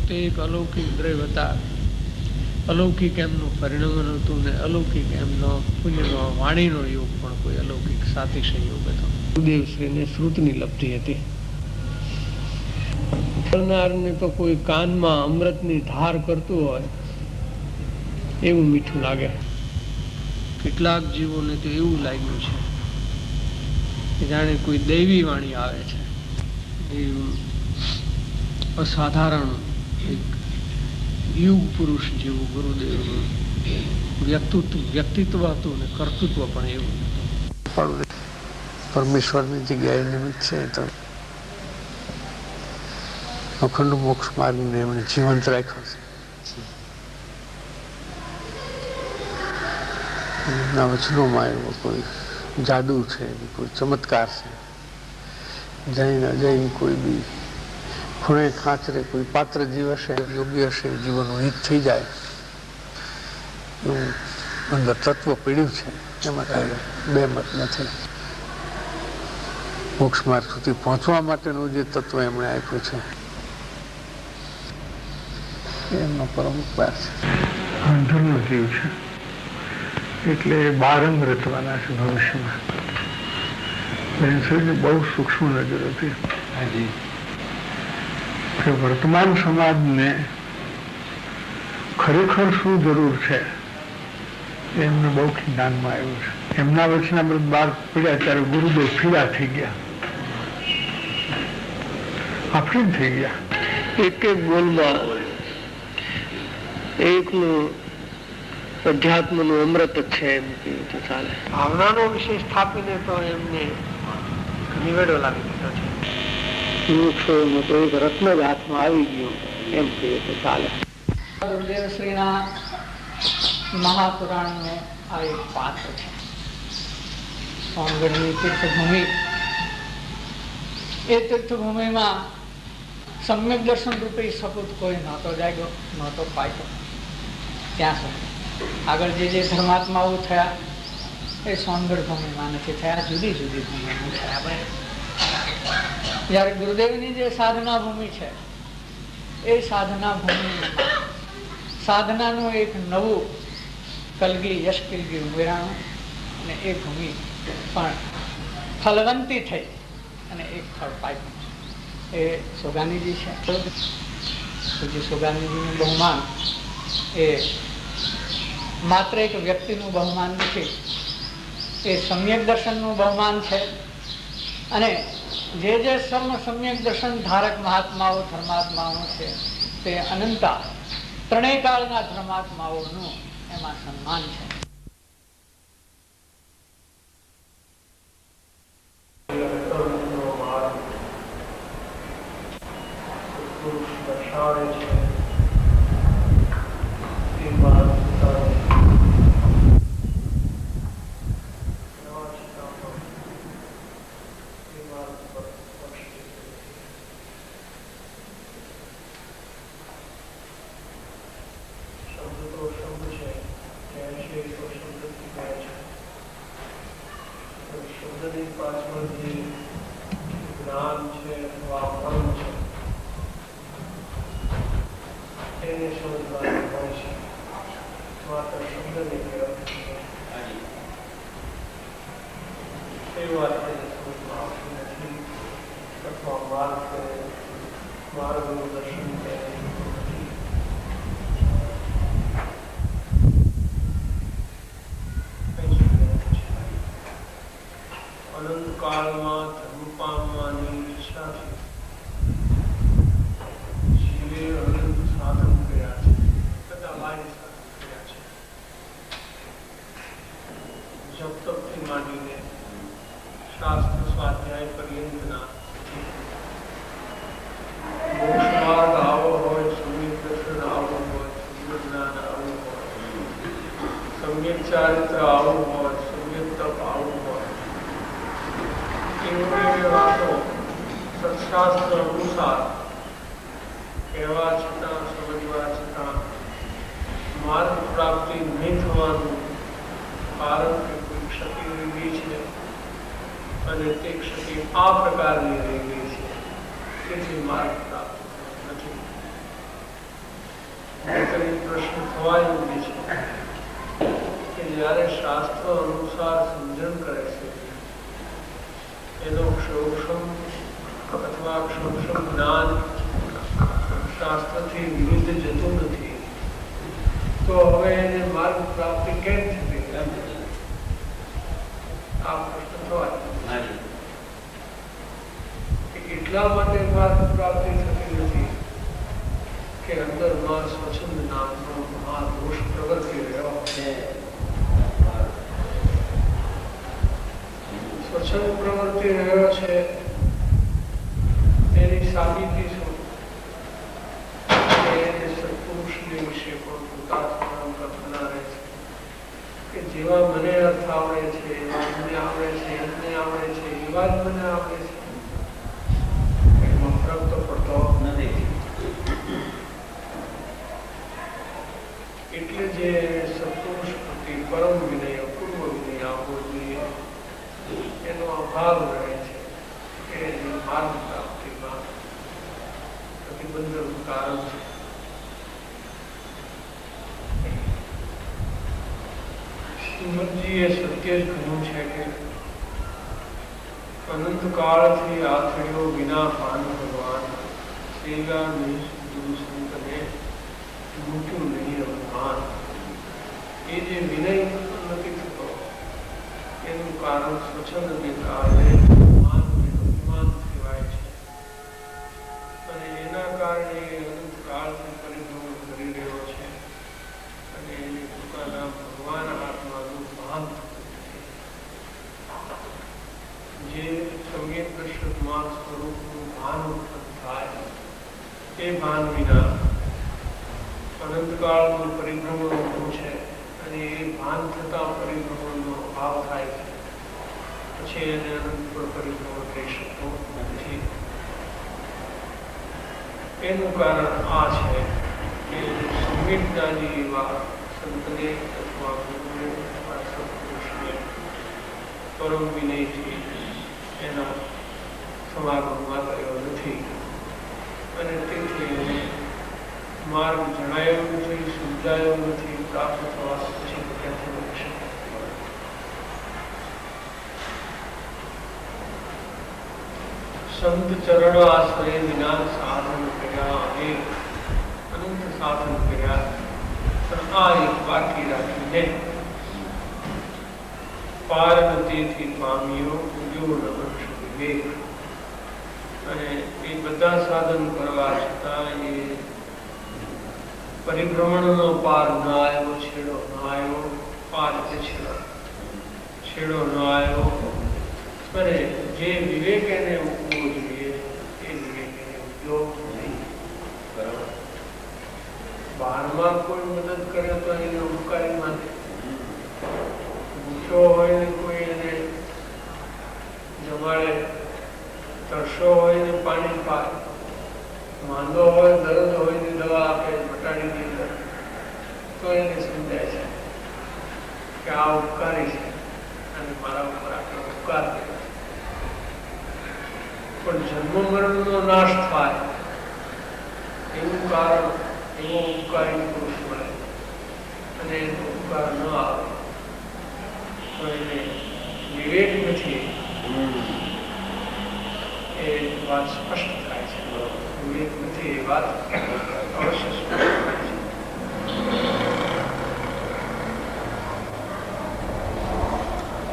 પોતે એક અલૌકિક દ્રવ્ય હતા. અલૌકિક એમનું પરિણમન હતું ને અલૌકિક એમનો પુણ્યનો વાણીનો યોગ પણ કોઈ અલૌકિક સાતિશય યોગ હતો. ગુરુદેવશ્રીને શ્રુતની લબ્ધિ હતી. કરનારને તો કોઈ કાનમાં અમૃતની ધાર કરતું હોય એવું મીઠું લાગે. કેટલાક જીવોને તો એવું લાગ્યું છે કે જાણે કોઈ દૈવી વાણી આવે છે. અસાધારણ એક યુગ પુરુષ જેવું ગુરુદેવનું વ્યક્તિત્વ હતું ને કર્તૃત્વ પણ એવું હતું. પરમેશ્વરની જગ્યાએ નિમિત્ત છે તો અખંડ મોક્ષ માર્ગને એમણે જીવંત રાખ્યો છે. એમના વચનોમાં એવો કોઈ જાદુ છે, કોઈ ચમત્કાર છે. જઈને અજય કોઈ બી ખૂણે ખાંચરે કોઈ પાત્ર જીવ હશે, યોગ્ય હશે, જીવનનું હિત થઈ જાય એવું અંદર તત્વ પીડ્યું છે. એમાં કાંઈ બે મત નથી. મોક્ષ માર્ગ સુધી પહોંચવા માટેનું જે તત્વ એમણે આપ્યું છે એમનો પરમ ઉપકાર છે. અંધરનો જીવ છે એટલે બારંગ રચવાના છે ભવિષ્યમાં. બહુ સૂક્ષ્મ નજર હતી કે વર્તમાન સમાજને ખરેખર શું જરૂર છે એમને બહુ જ્ઞાનમાં આવ્યું છે. એમના વચનામૃત બહાર પડ્યા ત્યારે ગુરુદેવ ફીરા થઈ ગયા, આફરીન થઈ ગયા. એક એક બોલમાં એકનું અધ્યાત્મનું અમૃત જ છે એમ કહ્યું તો ચાલે. ભાવનાનો વિષય સ્થાપીને તો એમને નિવેડો લાવી દીધો છે. રત્ન જ હાથમાં આવી ગયું એમ કહીએ તો ચાલે. ગુરુદેવશ્રીના મહાપુરાણનું આ એક પાત્ર છે. સોનગઢની તીર્થભૂમિ, એ તીર્થભૂમિમાં સમ્યક દર્શન રૂપે સપૂત કોઈ નહોતો જાગ્યો, નહોતો પાક્યો. ત્યાં સુધી આગળ જે ધર્માત્માઓ થયા એ સોનગઢ ભૂમિમાં નથી થયા, જુદી જુદી ભૂમિમાં થયા. જ્યારે ગુરુદેવની જે સાધના ભૂમિ છે એ સાધના ભૂમિમાં સાધનાનું એક નવું કલગી યશ કલગી ઉમેરાણું અને એ ભૂમિ પણ ફલવંતી થઈ અને એક ફળ પાક્યું. એ સોગાનીજી છે. જે સોગાનીજીનું બહુમાન એ માત્ર એક વ્યક્તિનું બહુમાન નથી, એ સમ્યક દર્શનનું બહુમાન છે. અને જે સમ્યક દર્શન ધારક મહાત્માઓ ધર્માત્માઓ છે તે અનંતા ત્રણેય કાળના ધર્માત્માઓનું એમાં સન્માન છે. અનંતકાળમાં ધર્મ પામવાની ઈચ્છાથી જીવે અનંત સાધન કર્યા છે, બધા બાહ્ય સાધન કર્યા છે. જપ તપથી માંડીને શાસ્ત્ર સ્વાધ્યાય પર્યંતના મોક્ષ માર્ગ આવો હોય, સમ્યક દર્શન આવું હોય, સમ્યક જ્ઞાન આવું હોય, સમ્યક ચારિત્ર આવું હોય, સમ્યક તપ આવું હોય, વાતો સત્શાસ્ત્ર અનુસાર કહેવા છતાં સમજવા છતાં માર્ગ પ્રાપ્તિ નહીં થવાનું કારણ કે કોઈ ક્ષતિ રહી ગઈ છે અને તે ક્ષતિ આ પ્રકારની રહી ગઈ છે, તેથી માર્ગ પ્રાપ્ત નથી. નહીંતર એ પ્રશ્ન થવા યોગ્ય છે કે જ્યારે શાસ્ત્ર અનુસાર સમજણ કરે છે એનો ક્ષોક્ષમ અથવા ક્ષોક્ષમ જ્ઞાન શાસ્ત્રથી વિરુદ્ધ જતું નથી, તો હવે એને માર્ગ પ્રાપ્તિ કેમ થતી? આ પ્રશ્ન થવાય કે એટલા માટે માર્ગ પ્રાપ્તિ થતી નથી કે અંદરમાં સ્વચ્છંદ નામનો મહાદોષ પ્રવર્તી રહ્યો છે. સ્વચ્છંદ પ્રવર્તી રહ્યો છે તેની સાબિતી શું? એને સત્પુરુષને વિશે પણ પોતાના કલ્પના રહે છે કે જેવા મને અર્થ આવડે છે, એવા મને આવડે છે, એમને આવડે છે, એવા જ મને આવડે છે. એમાં ફરક તો પડતો નથી. એટલે જે સત્પુરુષ પ્રતિ પરમ વિનય, અપૂર્વ વિનય આવવો જોઈએ એનો અભાવ રહે છે કે એની માર્ગ પ્રાપ્તિમાં પ્રતિબંધનું કારણ છે. શ્રીમદજીએ સત્ય જ કહ્યું છે કે અનંત કાળથી આથડ્યો વિના ભાન ભગવાન સેવા નહીં ગુરુ સંતને મૂક્યું નહીં અભિમાન. એ જે વિનય નથી થતો એનું કારણ સ્વચ્છંદને કારણે અભિમાન કહેવાય છે અને એના કારણે અનંત કાળથી પરિભ્રમણ કરી રહ્યો છે અને એને પોતાના ભગવાન આત્માનું ભાન જે સંગીત દર્શકમાં સ્વરૂપનું ભાન ઉત્પન્ન થાય એ ભાન વિના અનંતકાળનું પરિભ્રમણ ઊભું છે અને એ ભાન થતાં પરિભ્રમણનો અભાવ થાય છે. પછી એને અનંત પર પરિભ્રમણ થઈ શકતો નથી. એનું કારણ આ છે કે સંવેદનાની એવા સંતને અથવા ગુરુને અથવા સત્પુરુષને પરમ વિનયથી એના સમાગમમાં થયો નથી અને તેથી એને માર્ગ જણાયો નથી, સમજાયો નથી, પ્રાપ્ત થવા પછી ક્યાંથી બની શકે? સંત ચરણ આશ્રય વિના સાધન કર્યા, અનેક અનંત સાધન કર્યા, પણ આ એક બાકી રાખીને પાર્વતીથી પામ્યો ઉદ્યો નવર્ષ વિવેક. અને એ બધા સાધન કરવા છતાં એ પરિભ્રમણનો પાર ન આવ્યો, છેડો ન આવ્યો. પાર એટલે છેડો ન આવ્યો. અને જે વિવેક એને ઉગવો જોઈએ એ વિવેક એને ઉગ્યો નહીં. બરાબર. બહારમાં કોઈ મદદ કરે તો એને ઉપકારી માને. ભૂખ્યો હોય ને કોઈ એને જમાડે, તરસો હોય ને પાણી પાય, માંદો હોય, દર્દ હોય ને દવા આપે, મટાડી દે, તો એને સમજાય છે કે આ ઉપકારી છે અને મારા ઉપર આટલો ઉપકાર કર્યો. પણ જન્મ મરણનો નાશ થાય એવું કારણ એવો ઉપકારી પુરુષ મળે અને એનો ઉપકાર ન આવે તો એને વિવેક નથી. એ વાત સ્પષ્ટ થાય છે. વિવેક નથી એ વાત અવશ્ય સ્પષ્ટ થાય છે.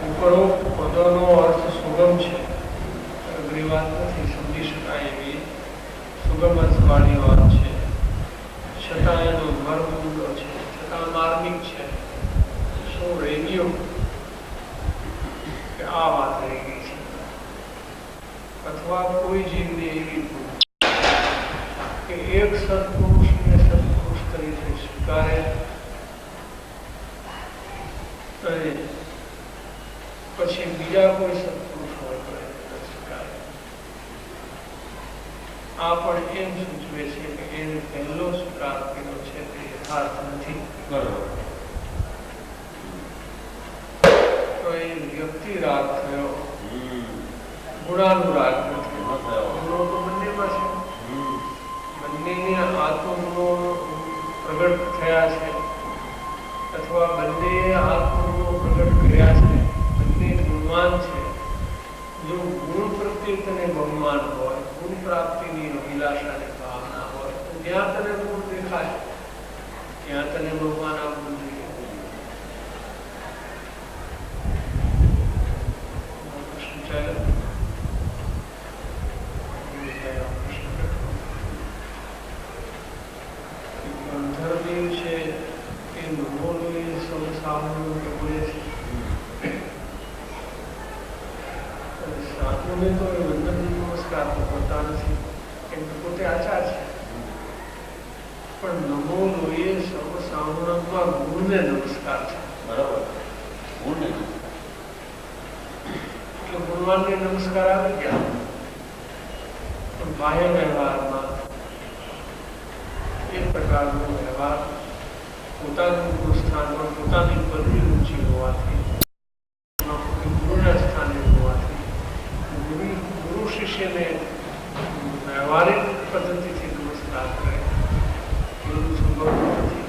ઉપરોક્ત પદોનો અર્થ સુગમ છે, અઘરી વાત નથી, સમજી શકાય એવી સુગમ અર્થવાળી વાત છે. છતાં એનો મર્મ ઊંડો છે, છતાં માર્મિક છે. શું રહી ગયું કે આ વાત રહી ગઈ છે? અથવા કોઈ જીવને એવી ભૂલ કે એક સત્પુરુષને સત્પુરુષ તરીકે સ્વીકારે અને પછી બીજા કોઈ સત્પુરુષ હોય તો એને સ્વીકારે. આ પણ એમ સૂચવે છે કે એને પહેલો સ્વીકાર કર્યો છે તે યથાર્થ નથી. બરોબર. તો એ વ્યક્તિ રાગ થયો, ગુણાનુરાગ નથી. ગુણો તો બંનેમાં છે. બંનેને આત્મગુણો પ્રગટ પ્રાપ્તિની અભિલાષાની ભાવના હોય તો જ્યાં તને ગુણ દેખાય ત્યાં તને ભગવાન આપવું જોઈએ. કૃષ્ણ ચાલે ગંધર્વદેવ છે એ નમોનું સૌ સામનું બોલે છે. સાધુને તો એ વંદન નમસ્કાર તો કરતા નથી કેમ કે પોતે આચાર છે. પણ નમો લોહીએ સર્વ સામૂહિકમાં ગુણને નમસ્કાર છે. બરાબર, ગુણને એટલે ગુણવાનને નમસ્કાર આવી ગયા. પણ બાહ્ય વ્યવહારમાં એ પ્રકારનો વ્યવહાર પોતાનું ગુરુસ્થાનમાં પોતાની પદવી ઊંચી હોવાથી ગુરુના સ્થાને હોવાથી ગુરુ શિષ્યને વ્યવહારિક પદ્ધતિથી નમસ્કાર કરે એવું સંભવ નથી.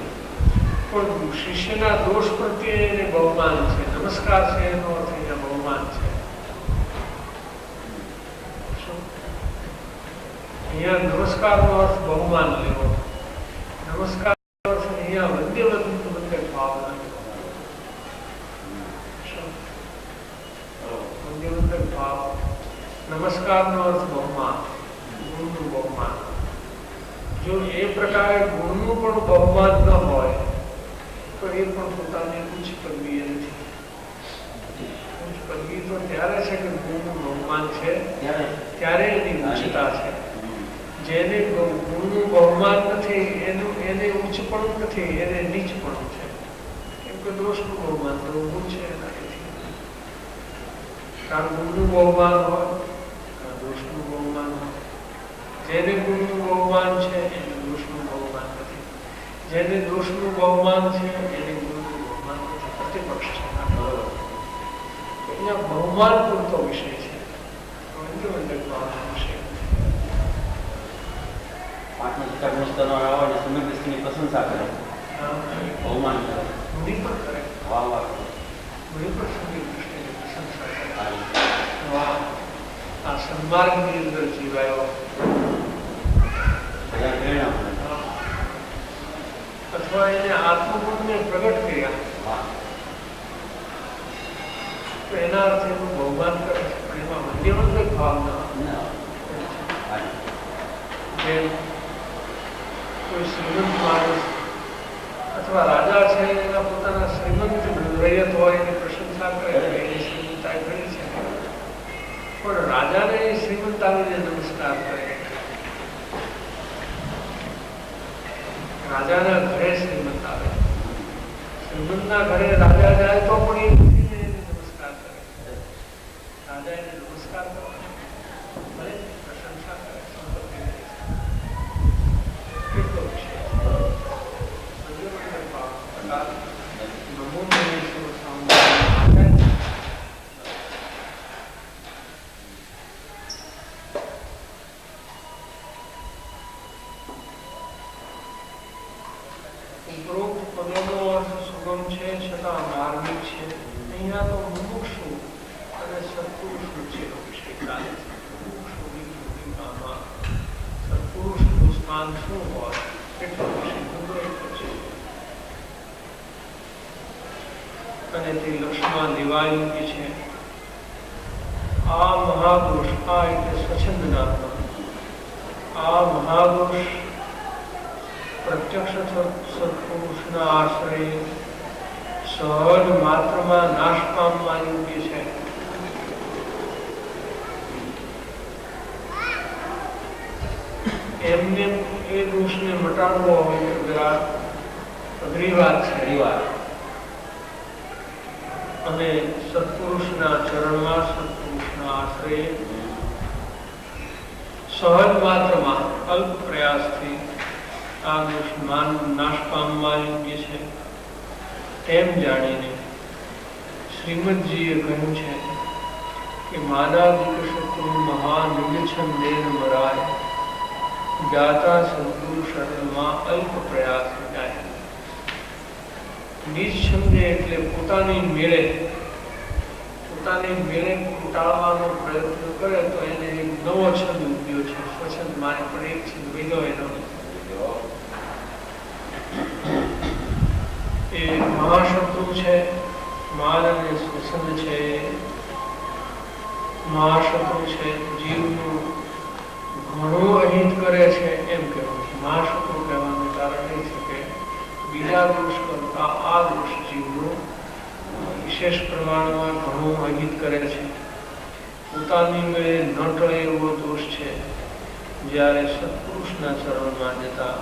પણ શિષ્યના દોષ પ્રત્યે એને બહુમાન છે. નમસ્કાર છે એનો અર્થ અહીંયા બહુમાન છે. અહીંયા નમસ્કારનો અર્થ બહુમાન લેવો. નમસ્કાર અર્થ અહીંયા વંદ્ય ભાવના. વંદ્ય ભાવ. નમસ્કારનો અર્થ બહુમાન, ગુણનું બહુમાન. જો એ પ્રકારે ગુણનું પણ બહુમાન ન હોય તો એ પણ પોતાની ઉચ્ચ પદવી નથી. ઉચ્ચ પદવી તો ત્યારે છે કે ગુણનું બહુમાન છે ત્યારે એની ઉચ્ચતા છે. જેને ગુણનું બહુમાન નથી એને ઉચ્ચ પણ નથી, એને નીચ પણ છે. કેમ કે દોષનું બહુમાન તો ગુણ છે એના નથી. કારણ ગુણનું બહુમાન હોય દોષનું બહુમાન હોય. જેને ગુણનું બહુમાન છે એને દોષનું બહુમાન નથી. જેને દોષનું બહુમાન છે એને ગુણનું બહુમાન નથી. પ્રતિપક્ષ છે. અહીંયા બહુમાન પૂરતો વિષય છે. વિષય પ્રશંસા કરે, બહુમાન કરે, મુનિ પણ કરે. વાહ વાહ, મુનિ પણ સંગીત દૃષ્ટિની પ્રશંસા કરે. વાહ, આ સન્માર્ગની અંદર જીવાયો બધા પ્રેરણા મળે. અથવા એને આત્મગુણને પ્રગટ કર્યા તો એના અર્થે એનું બહુમાન કરે છે. પણ એમાં મધ્યવંત ભાવના જે કોઈ શ્રીમંત માણસ અથવા રાજા છે એના પોતાના શ્રીમંત રૈયત હોય એની પ્રશંસા કરે એની શ્રીમંતાઈ ઘણી છે. પણ રાજાને શ્રીમંતાવીને નમસ્કાર કરે. રાજાના ઘરે શ્રીમંત આવે. શ્રીમંતના ઘરે રાજા જાય તો પણ એ ઉઠીને એને નમસ્કાર કરે. રાજા એને નમસ્કાર કરે, ભલે પ્રશંસા કરે, સંપત્તિ કરે. કેટલો વિષય છે. નમો નમઃ સાંભળે. ઉપરોક્ત પદોનો અર્થ સુગમ છે છતાં માર્મિક છે. અહીંયા તો મુમુક્ષુ અને સત્પુરુષ વચ્ચેનો વિષય ચાલે છે. મુમુક્ષુની ભૂમિકામાં સત્પુરુષનું સ્થાન શું હોય એટલો વિષય મુદ્દો એટલો છે. અને તે લક્ષ્યમાં લેવાયું કે છે આ મહાપુરુષ, આ એટલે સ્વચ્છંદ નામમાં, આ મહાપુરુષ પ્રત્યક્ષ સત્પુરુષના આશ્રય સહજ માત્રમાં નાશ પામવા યોગ્ય છે. એમને એ દોષને મટાડવો હોય તો જરા અઘરી વાત છે. અને સત્પુરુષના ચરણમાં સત્પુરુષના આશ્રય સહજ માત્રમાં અલ્પ પ્રયાસથી આ દોષ નાશ પામવા યોગ્ય છે. એમ જાણીને શ્રીમદજીએ કહ્યું છે કે માદાદિક શત્રુ મહાનિગછંદેન મરાય જ્ઞાતા સદગુરુ શરણમાં અલ્પ પ્રયાસ જાય. નિજ છંદે એટલે પોતાની મેળે ટાળવાનો પ્રયત્ન કરે તો એને એક નવો છંદ ઉદ્યો છે. સ્વચ્છંદ માને પણ એક છંદ વેદો એનો એ મહાશત્રુ છે. માન અને સ્વચ્છંદ છે મહાશત્રુ છે, જીવનું ઘણું અહિત કરે છે એમ કહેવું છે. મહાશત્રુ કહેવાનું કારણ એ છે કે બીજા દોષ કરતા આ દોષ જીવનું વિશેષ પ્રમાણમાં ઘણું અહિત કરે છે. પોતાની મેળે ન ટળે એવો દોષ છે. જ્યારે સત્પુરુષના ચરણમાં જતા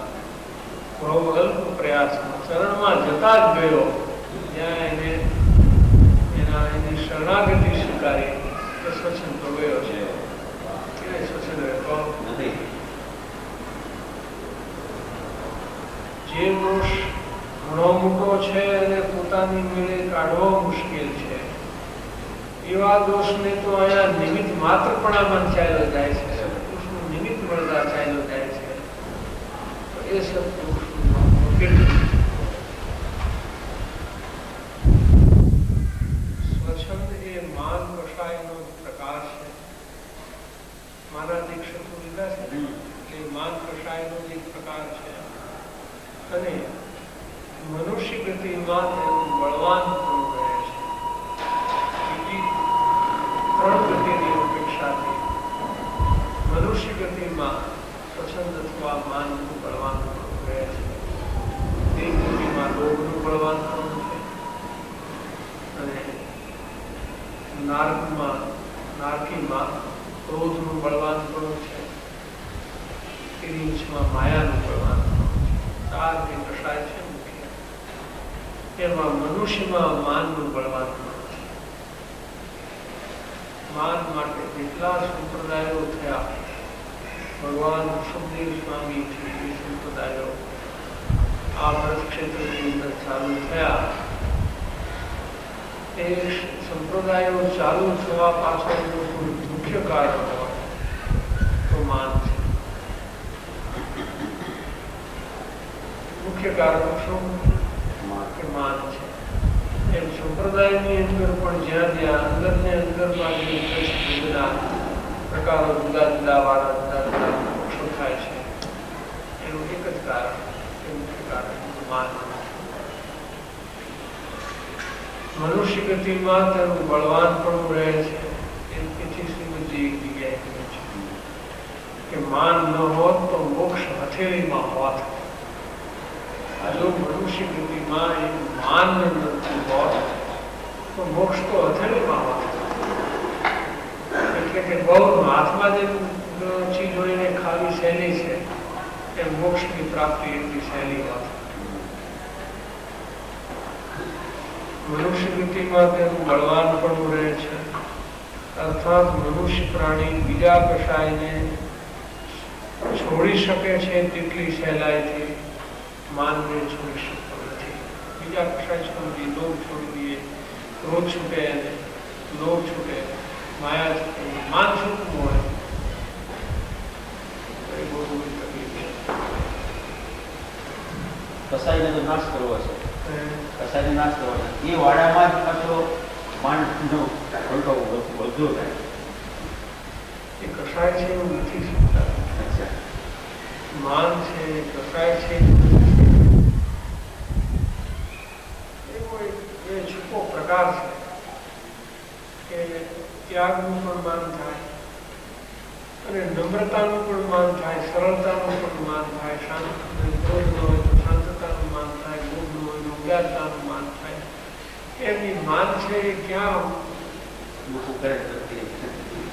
બહુ અલ્પ પ્રયાસમાં ચરણમાં જતા જ ગયો, ત્યાં એની શરણાગતિ સ્વીકારી એ સ્વચ્છંદ તો ગયો છે. એને સ્વચ્છંદ રહેતો નથી. જે દોષ ઘણો મોટો છે અને પોતાની મેળે કાઢવો મુશ્કેલ છે, એવા દોષને તો અહીંયા નિમિત્ત માત્રપણામાં ચાલ્યો જાય છે. સત્પુરુષનું નિમિત્ત મળતા ચાલ્યો જાય છે. તો એ સત્પુરુષનું કેટલું સ્વચ્છંદ એ માન કષાયનો પ્રકાર છે. મારા દીક્ષકો લીધા છે કે માન કષાયનો જ એક પ્રકાર છે. અને મનુષ્ય ગતિમાં તેનું બળવાન પણ રહે છે. બીજી ત્રણ ગતિની અપેક્ષાથી મનુષ્ય ગતિમાં સ્વચ્છંદ અથવા માનનું બળવાન પણ રહે છે. તે ગતિમાં લોભનું બળવાન પણ છે અને નારકીમાં ક્રોધનું બળવાન પણ છે. તિર્યંશમાં માયાનું બળવાન પણ છે. ચાર જે કષાય છે મુખ્ય, એમાં મનુષ્યમાં માનનું બળવાન પણ છે. માન માટે જેટલા સંપ્રદાયો થયા, ભગવાન સુખદેવ સ્વામી છે એ સંપ્રદાયો આ ભરત ક્ષેત્રની અંદર ચાલુ થયા. એ સંપ્રદાયો ચાલુ થવા પાછળનું કોઈ મુખ્ય કારણ હોય તો માન છે. મુખ્ય કારણ શું કે માન છે. એમ સંપ્રદાયની અંદર પણ જ્યાં જ્યાં અંદરને અંદરમાં જે બધા પ્રકારો જુદા જુદા વાળા જુદા જુદા પક્ષો થાય છે, એનું એક જ કારણ, એ મુખ્ય કારણ માન. મનુષ્ય ગતિમાં તેનું બળવાન પણ રહે છે. તેથી શ્રીમદજી એક જગ્યાએ કહે છે કે માન ન હોત તો મોક્ષ હથેળીમાં હોત. જો મનુષ્ય ગતિમાં એ માન નથી હોત તો મોક્ષ તો હથેળીમાં હોત. એટલે કે બહુ હાથમાં જે ચીજ હોઈને ખાવી સહેલી છે એ મોક્ષની પ્રાપ્તિ એટલી સહેલી હોત. મનુષ્ય ગતિમાં તેનું બળવાન પણ રહે છે. અર્થાત મનુષ્ય પ્રાણી બીજા કશાયને છોડી શકે છે તેટલી સહેલાઈથી માનને છોડી શકતો નથી. બીજા કશાય છોડી લોભ છોડી દઈએ, ક્રોધ છૂટે અને લોભ છૂટે, માયા છૂટે, માન છૂટવું હોય તો એ બહુ મોટી તકલીફ છે. કસાઈને તો નાશ કરવો છે. કસાઈને નાશ કરવો છે. એ વાડામાં જ પાછો માનનો પલટો વધુ થાય. એ કશાય છે એવું નથી શકતા. અચ્છા. માન છે, કશાય છે, એ છૂપો પ્રકાર છે કે ત્યાગનું પણ માન થાય અને નમ્રતાનું પણ માન થાય, સરળતાનું પણ માન થાય, શાંત ક્રોધ ન હોય તો શાંતતાનું માન થાય, લોભ ન હોય તો ઉદારતાનું માન થાય. એમની માન છે એ ક્યાં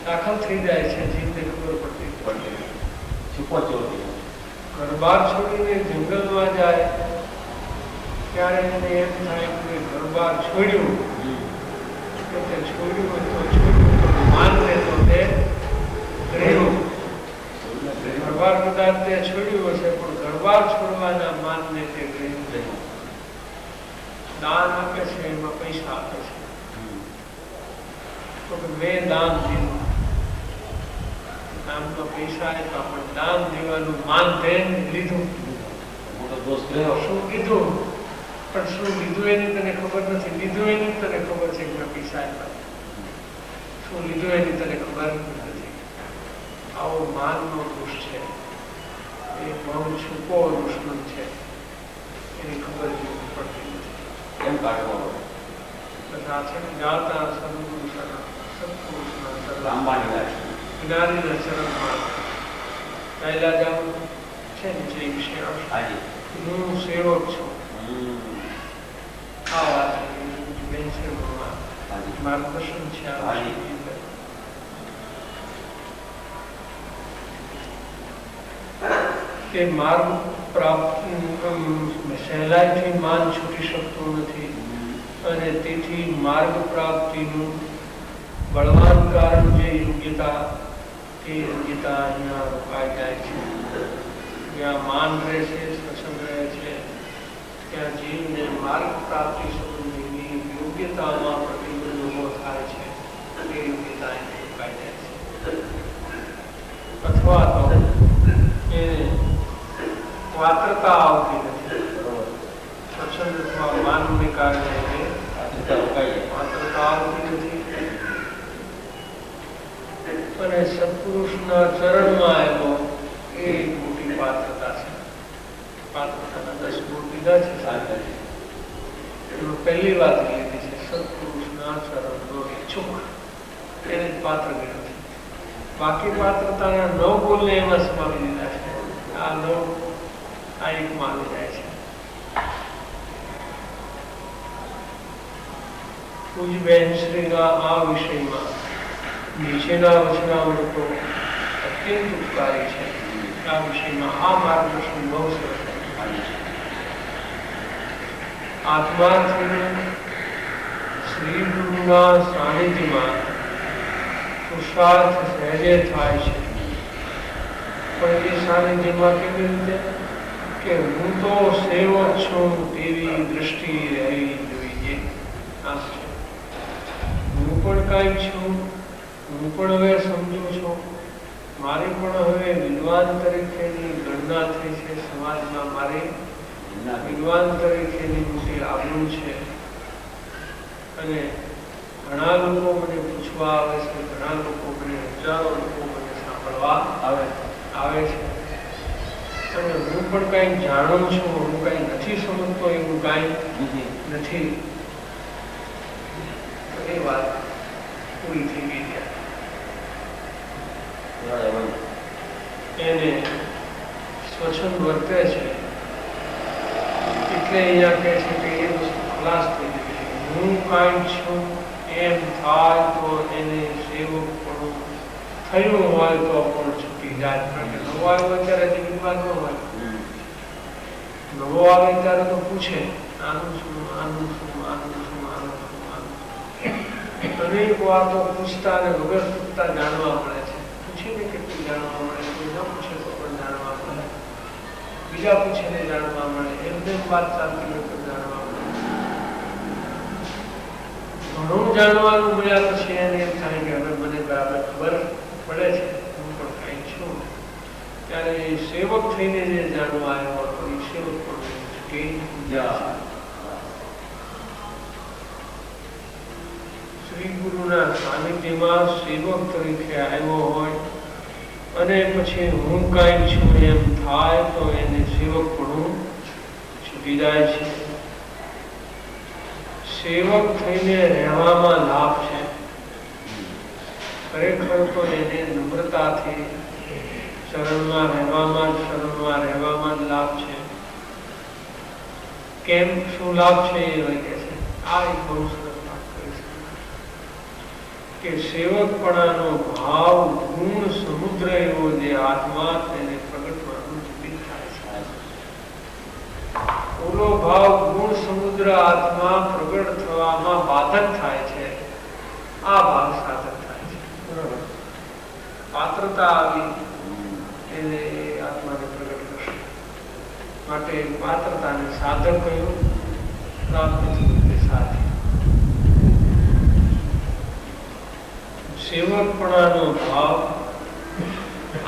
દાખલ થઈ જાય છે જીવને ખબર પડતી. છુપો ચોરી ઘરબાર છોડીને જંગલમાં જાય ત્યારે એને એમ થાય કે ઘરબાર છોડ્યું તો તે છોડ્યું તો માન લે તો તે રહ્યું. ઘરબાર કદાચ તે છોડ્યું હશે પણ ઘરબાર છોડવાના માનને તે રહ્યું. દાન આપે છે એમાં પૈસા આપે છે તો મેં દાન દીધું, નામનો પૈસા આપ્યા પણ દાન દેવાનું માન ધ્યાન લીધું. મોટો દોષ ગયો. શું કીધું પણ શું લીધું એની તને ખબર નથી. લીધું એની તને ખબર છે કે મેં પૈસા આપ્યા, શું લીધું એની તને ખબર નથી. આવો માનનો દોષ છે એ બહુ છૂપો દુશ્મન છે, એની ખબર જેવી પડતી નથી. કેમ કાઢવો બધા છે ને જાતા સદપુરુષના સત્પુરુષના લાંબાની વાત જ્ઞાનીના ચરણમાં પહેલા જાવ છે ને જે વિષય હાજી હું સેવક છું. આ વાત બેન છે હાજી માર્ગદર્શન છે આ હાજી. વિષય. કે માર્ગ પ્રાપ્ત સહેલાઈથી માન છૂટી શકતું નથી અને તેથી માર્ગ પ્રાપ્તિનું બળવાન કારણ જે યોગ્યતા તે યોગ્યતા અહીંયા રોકાઈ જાય છે. જ્યાં માન રહે છે, સ્વચ્છંદ રહે છે, ત્યાં જીવને માર્ગ પ્રાપ્તિ સંબંધીની યોગ્યતામાં પ્રતિબંધ ઉભો થાય છે. તે યોગ્યતા અહીંયા રોકાઈ જાય છે. અથવા તો એને પાત્રતા આવતી નથી. સ્વચ્છંદ અથવા માનને કારણે એને પાત્રતા આવતી નથી અને સત્પુરુષના ચરણમાં આવ્યો એ એક મોટી પાત્રતા છે. પાત્રતાના 10 ગુણ કીધા છે. એમાં પહેલી વાત લીધી છે સત્પુરુષના ચરણનો ઈચ્છુક, એને જ પાત્ર ગણ્યો છે. બાકી પાત્રતાના 9 ગુણને એમાં સમાવી દીધા છે. આ 9 આ એક માની જાય છે. પૂજ્ય બેન શ્રીના આ વિષયમાં નીચેના વચનામૃતો અત્યંત ઉપકારી છે. આ વિષયમાં આ માર્ગદર્શન બહુ સરસ છે. આત્માર્થીને શ્રી ગુરુના સાનિધ્યમાં પુરુષાર્થ સહેજે થાય છે. પણ એ સાનિધ્યમાં કેવી રીતે કે હું તો સેવક છું તેવી દૃષ્ટિ રહેવી જોઈએ. આ છે હું પણ કાંઈક છું, હું પણ હવે સમજુ છું, મારી પણ હવે વિદ્વાન તરીકેની ગણના થઈ છે. સમાજમાં મારી વિદ્વાન તરીકેની મોટી આબરૂ છે અને ઘણા લોકો મને પૂછવા આવે છે, ઘણા લોકો મને હજારો લોકો મને સાંભળવા આવે છે અને હું પણ કંઈક જાણું છું, હું કંઈ નથી સમજતો એવું કંઈ નથી. એ વાત પૂરી થઈ ગઈ છે. એને સ્વચ્છંદ વર્તે છે એટલે અહીંયા કહે છે કે એ વસ્તુ ખલાસ થઈ ગઈ છે. હું કાંઈ છું એમ થાય તો એને સેવક પણ થયું હોય તો પણ છૂટી જાય. કારણ કે નવો આવ્યો ત્યારે હજી વિદ્વાન ન હોય. નવો આવે ત્યારે તો પૂછે આનું શું, આનું શું, આનું શું, આનું શું, આનું શું. અનેક વાતો પૂછતા અને વગર પૂછતા જાણવા મળે છે. પૂછીને કેટલું જાણવા મળે, કોઈ ન પૂછે તો પણ જાણવા મળે, બીજા પૂછીને જાણવા મળે, એમને વાત ચાલતી હોય તો જાણવા મળે. ઘણું જાણવાનું મળ્યા પછી એને એમ થાય કે હવે મને બરાબર ખબર પડે છે, હું પણ કંઈ છું. ત્યારે એ સેવક થઈને જે જાણવા આવ્યો હતો એ સેવક પણ શ્રી ગુરુના સાનિધ્યમાં સેવક તરીકે આવ્યો હોય અને પછી હું કાંઈ છું એમ થાય તો એને સેવક પણ છૂટી જાય છે. સેવક થઈને રહેવામાં લાભ છે. ખરેખર તો એને નમ્રતાથી શરણમાં રહેવામાં જ લાભ છે. કેમ શું લાભ છે એ કહે છે. આ એક બહુ સરસ વાત કરી છે કે સેવકપણાનો ભાવ ગુણ સમુદ્ર એવો જે આત્મા તેને પ્રગટવાનું નિમિત્ત થાય છે. ઓલો ભાવ ગુણ સમુદ્ર આત્મા પ્રગટ થવામાં બાધક થાય છે, આ ભાવ સાધક થાય છે. બરાબર. પાત્રતા આવી એને આત્માને પ્રગટ કરશે માટે પાત્રતાને સાધક કહ્યું, પ્રાપ્ત થયું તે સાધક. સેવકપણાનો ભાવ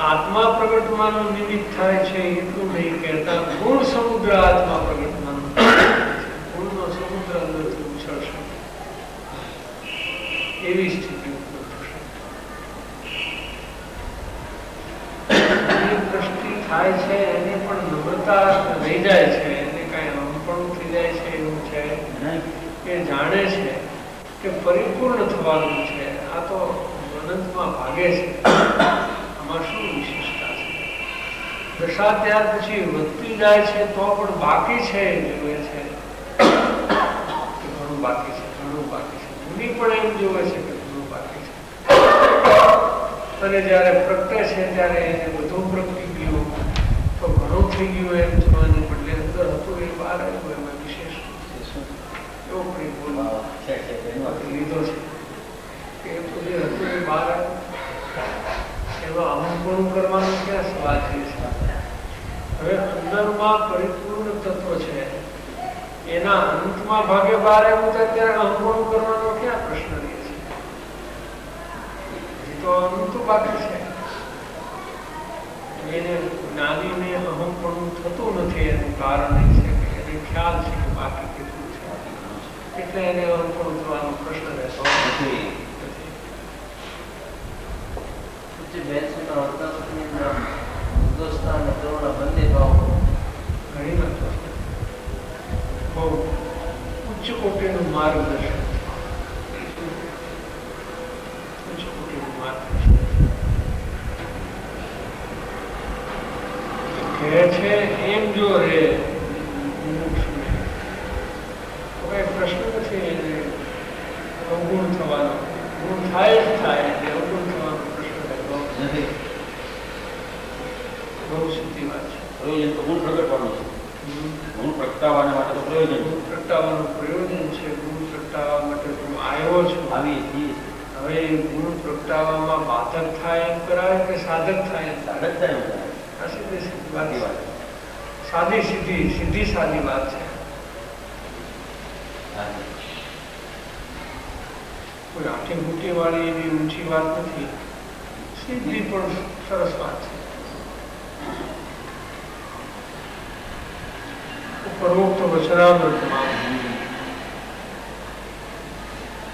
આત્મા પ્રગટવાનું નિમિત્ત થાય છે એટલું નહીં કહેતા, ગુણ સમુદ્ર આત્મા પ્રગટવાનું ગુણનો સમુદ્ર અંદરથી ઉછળશે એવી સ્થિતિ ઉત્પન્ન થશે. થાય છે એને પણ નમ્રતા રહી જાય છે, એને કાંઈ અહંપણું થઈ જાય છે એવું છે, એ જાણે છે કે પરિપૂર્ણ થવાનું છે, આ તો અનંતમાં ભાગે છે, આમાં શું વિશેષતા છે? દશા ત્યાર પછી વધતી જાય છે તો પણ બાકી છે એ જોવે છે કે ઘણું બાકી છે, ઘણું બાકી છે. મુનિ પણ એમ જોવે છે કે ઘણું બાકી છે, અને જ્યારે પ્રગટે છે ત્યારે એને બધું પ્રગટી ગયું તો ઘણું થઈ ગયું એમ જોવાને બદલે અંદર હતું એ બહાર આવ્યું, એમાં વિશેષ એવો કંઈ બોલ લીધો છે કે એ તો જે હતું એ બહાર આવ્યું, એમાં અહંપણું કરવાનો ક્યાં સવાલ છે? હવે અંદરમાં પરિપૂર્ણ તત્વ છે, એના અંતમાં ભાગે બહાર આવ્યું છે ત્યારે અહંપણું કરવાનો ક્યાં પ્રશ્ન રહે છે? તો અંત બાકી છે. એને જ્ઞાનીને અહંપણું થતું નથી, એનું કારણ એ છે કે એને ખ્યાલ છે કે બાકી કેટલું છે, એટલે એને અહંપણું થવાનો પ્રશ્ન રહેતો નથી. ઘણી વાત બહુ ઉચ્ચ કોટીનું માર્ગદર્શન, ઉચ્ચ કોટીનું માર્ગદર્શન કહે છે. એમ જો રે તો કઈ પ્રશ્ન નથી એને અવગુણ થવાનો, ગુણ થાય જ થાય એટલે અવગુણ થવાનો પ્રશ્ન રહેતો નથી. બહુ સીધી વાત છે. પ્રયોજન તો ગુણ પ્રગટવાનું છે, ગુણ પ્રગટાવવાના માટે તો પ્રયોજન, ગુણ પ્રગટાવવાનું પ્રયોજન છે. ગુણ પ્રગટાવવા માટે તું આવ્યો છો, આવી હવે ગુણ પ્રગટાવવામાં બાધક થાય એમ કરાવે કે સાધક થાય એમ? સાધક થાય એમ કરાવે. આ સીધી સીધી વાત છે, સાદી સીધી સીધી સાદી વાત છે. કોઈ આઠી મૂઠી વાળી એવી ઊંચી વાત નથી, સીધી પણ સરસ વાત છે. ઉપરોક્ત વચનામૃતમાં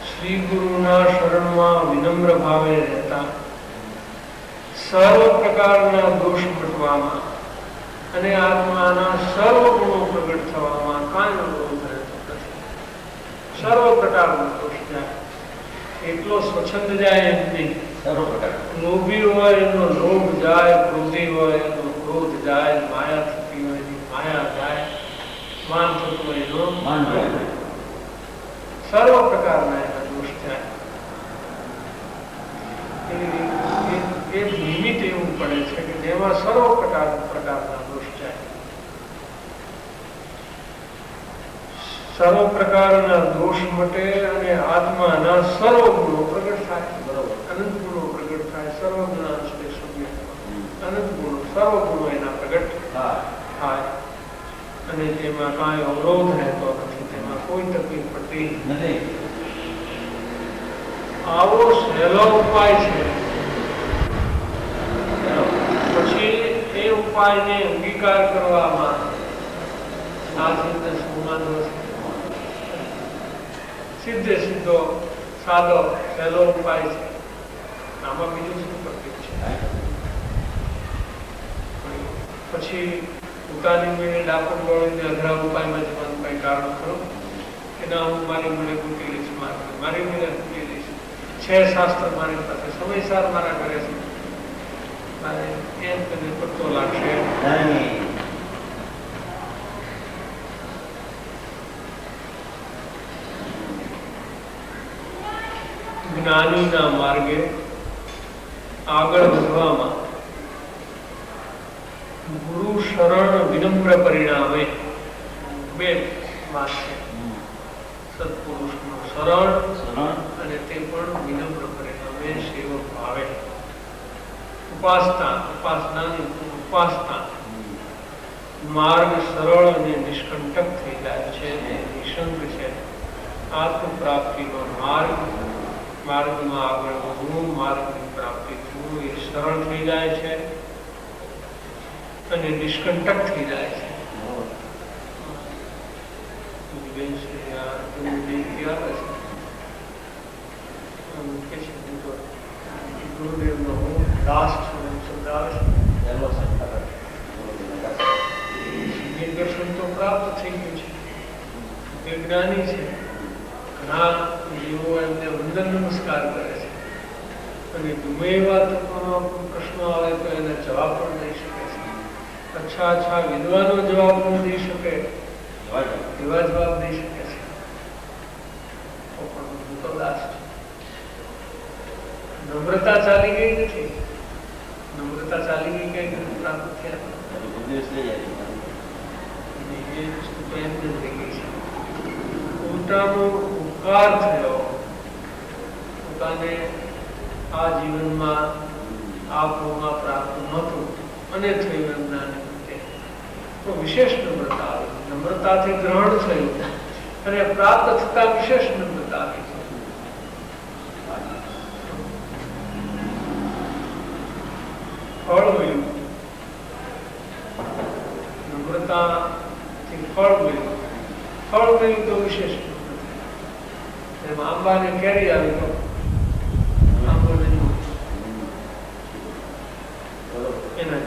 શ્રી ગુરુના શરણમાં વિનમ્ર ભાવે રહેતા સર્વ પ્રકારના દોષ મટવામાં અને આત્માના સર્વ ગુણો પ્રગટ થવામાં કાંઈ અવરોધ રહેતો નથી. સર્વ પ્રકારના દોષ જાય, એટલો સ્વચ્છંદ જાય એમ નહીં. સર્વ પ્રકાર લોભી હોય એનો લોભ જાય, ક્રોધી હોય એનો ક્રોધ જાય, માયા થતી હોય એની માયા જાય, માન થતું હોય એનો માન જાય. સર્વ પ્રકારના એના દોષ જાય. એ નિમિત્ત એવું પડે છે કે જેમાં સર્વ પ્રકારના દોષ જાય. સર્વ પ્રકારના દોષ મટે અને આત્માના સર્વ ગુણો પ્રગટ થાય. બરોબર, અનંત ગુણો પ્રગટ થાય. સર્વ ગુણાંશ અનંત ગુણો, સર્વ ગુણો એના પ્રગટ થાય અને તેમાં કાંઈ અવરોધ રહેતો નથી, તેમાં કોઈ તકલીફ પડતી નથી. આવો સહેલો ઉપાય છે. પછી એ ઉપાયને અંગીકાર કરવામાં આ સિદ્ધ સંવાદો સીધે સીધો સાદો સહેલો ઉપાય છે. આમાં બીજું શું તકલીફ છે? પછી પોતાની મેળે ડાકોર ગોળીને અઘરા ઉપાયમાં જવાનું કઈ કારણ ખરું કે ના, હું મારી મેળે મૂકી લઈશ, મારી મેળે મૂકી લઈશ, છે શાસ્ત્ર મારી પાસે, સમયસર મારા ઘરે છે, મારે એમ કરીને પત્તો લાગશે. જ્ઞાનીના માર્ગે આગળ વધવામાં ગુરુ શરણ વિનમ્ર પરિણામે બે વાત છે. સત્પુરુષનું શરણ અને તે પણ વિનમ્ર પરિણામે સેવક ભાવે. ઉપાસના માર્ગ સરળ અને નિષ્કંટક થઈ જાય છે, નિશંક છે. આત્મ પ્રાપ્તિનો માર્ગમાં આગળ વધવું, માર્ગની પ્રાપ્તિ થવું એ સરળ થઈ જાય છે અને નિષ્કંટક થઈ જાય છે. ગુરુદેવનો હું દાસ છું એમ શબ્દ આવે છે. પ્રાપ્ત થઈ ગયું છે, એ જ્ઞાની છે. ઘણા જીવો એમને વંદન નમસ્કાર કરે છે અને ગમે એવા તત્વનો પ્રશ્ન આવે તો એને જવાબ પણ દઈ શકે છે. અચ્છા અચ્છા વિદ્વાનો જવાબ ન દઈ શકે એવા જવાબ દઈ શકે છે. તો પણ ભૂતો દાસ છે. નમ્રતા ચાલી ગઈ નથી. નમ્રતા ચાલી ગઈ કઈ પ્રાપ્ત થયા એ વસ્તુ તો એમ જ થઈ ગઈ છે. ઉલટાનો ઉપકાર થયો પોતાને આ જીવનમાં આ ભોગમાં પ્રાપ્ત નહોતું અને થયું એમના નિમિત્તે તો વિશેષ નમ્રતા આવી. નમ્રતાથી ગ્રહણ થયું અને પ્રાપ્ત થતા વિશેષ નમ્રતા આવી. ફળ મળ્યું. નમ્રતાથી ફળ મળ્યું. ફળ મળ્યું તો વિશેષ. એમ આંબાને કેરી આવી તો આંબો નહીં એના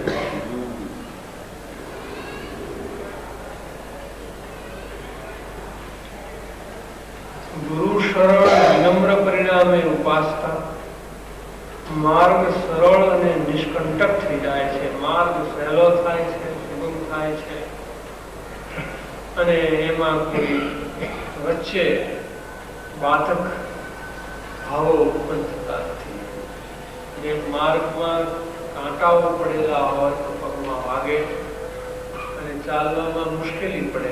ગુરુ સરળ વિનમ્ર પરિણામે ઉપાસતા માર્ગ સરળ અને નિષ્કંટક થઈ જાય છે. માર્ગ સહેલો થાય છે, સુગમ થાય છે અને એમાં કોઈ વચ્ચે બાધક ભાવો ઉત્પન્ન થતા નથી. જે માર્ગમાં કાંટાઓ પડેલા હોય તો પગમાં વાગે અને ચાલવામાં મુશ્કેલી પડે.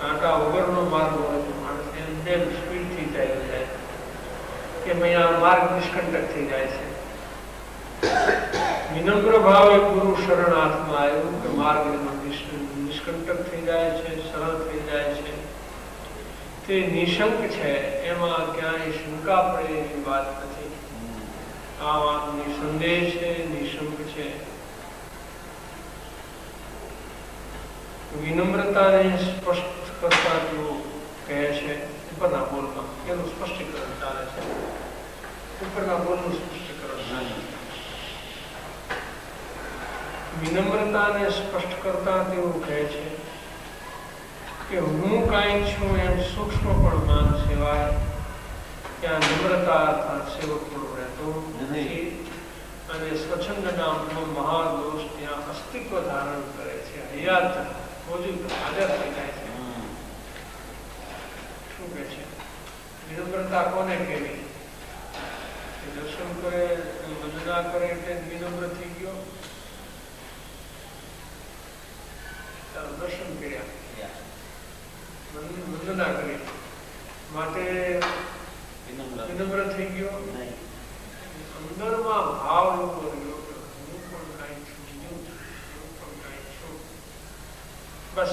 કાંટા વગરનો માર્ગ હોય તો માણસ એમ સ્પીડથી ચાલી જાય કે અહીંયા માર્ગ નિષ્કંટક થઈ જાય છે. વિનમ્ર ભાવે ગુરુ શરણ હાથમાં આવ્યું કે માર્ગ નિષ્કંટક થઈ જાય છે, સરળ થઈ જાય છે. તે નિશંક છે, એમાં ક્યાંય શંકા પડે એવી વાત નથી. આ વાત નિસંદેહ છે, નિશંક છે. વિનમ્રતાને સ્પષ્ટ કરતા જો કહે છે ઉપરના બોલમાં, એનું સ્પષ્ટીકરણ ચાલે છે. ઉપરના બોલનું સ્પષ્ટીકરણ વિનમ્રતાને સ્પષ્ટ કરતા તેવું કહે છે કે હું કાંઈ છું એમ સૂક્ષ્મ પણ માન સેવાય ત્યાં નમ્રતા અર્થાત સેવક પણ રહેતો નથી અને સ્વચ્છંદ નામનો મહાદોષ ત્યાં અસ્તિત્વ ધારણ કરે છે. હયાત મોજૂદ હાજર થઈ જાય છે. શું કહે છે? વિનમ્રતા કોને કહેવી? દર્શન કરે, વંદના કરે એટલે વિનમ્ર થઈ ગયો. ચાલો દર્શન કર્યા, વંદના કરી માટે વિનમ્ર થઈ ગયો. અંદરમાં ભાવ એવો રહ્યો કે હું પણ કાંઈ છું, હું પણ કાંઈ છું. બસ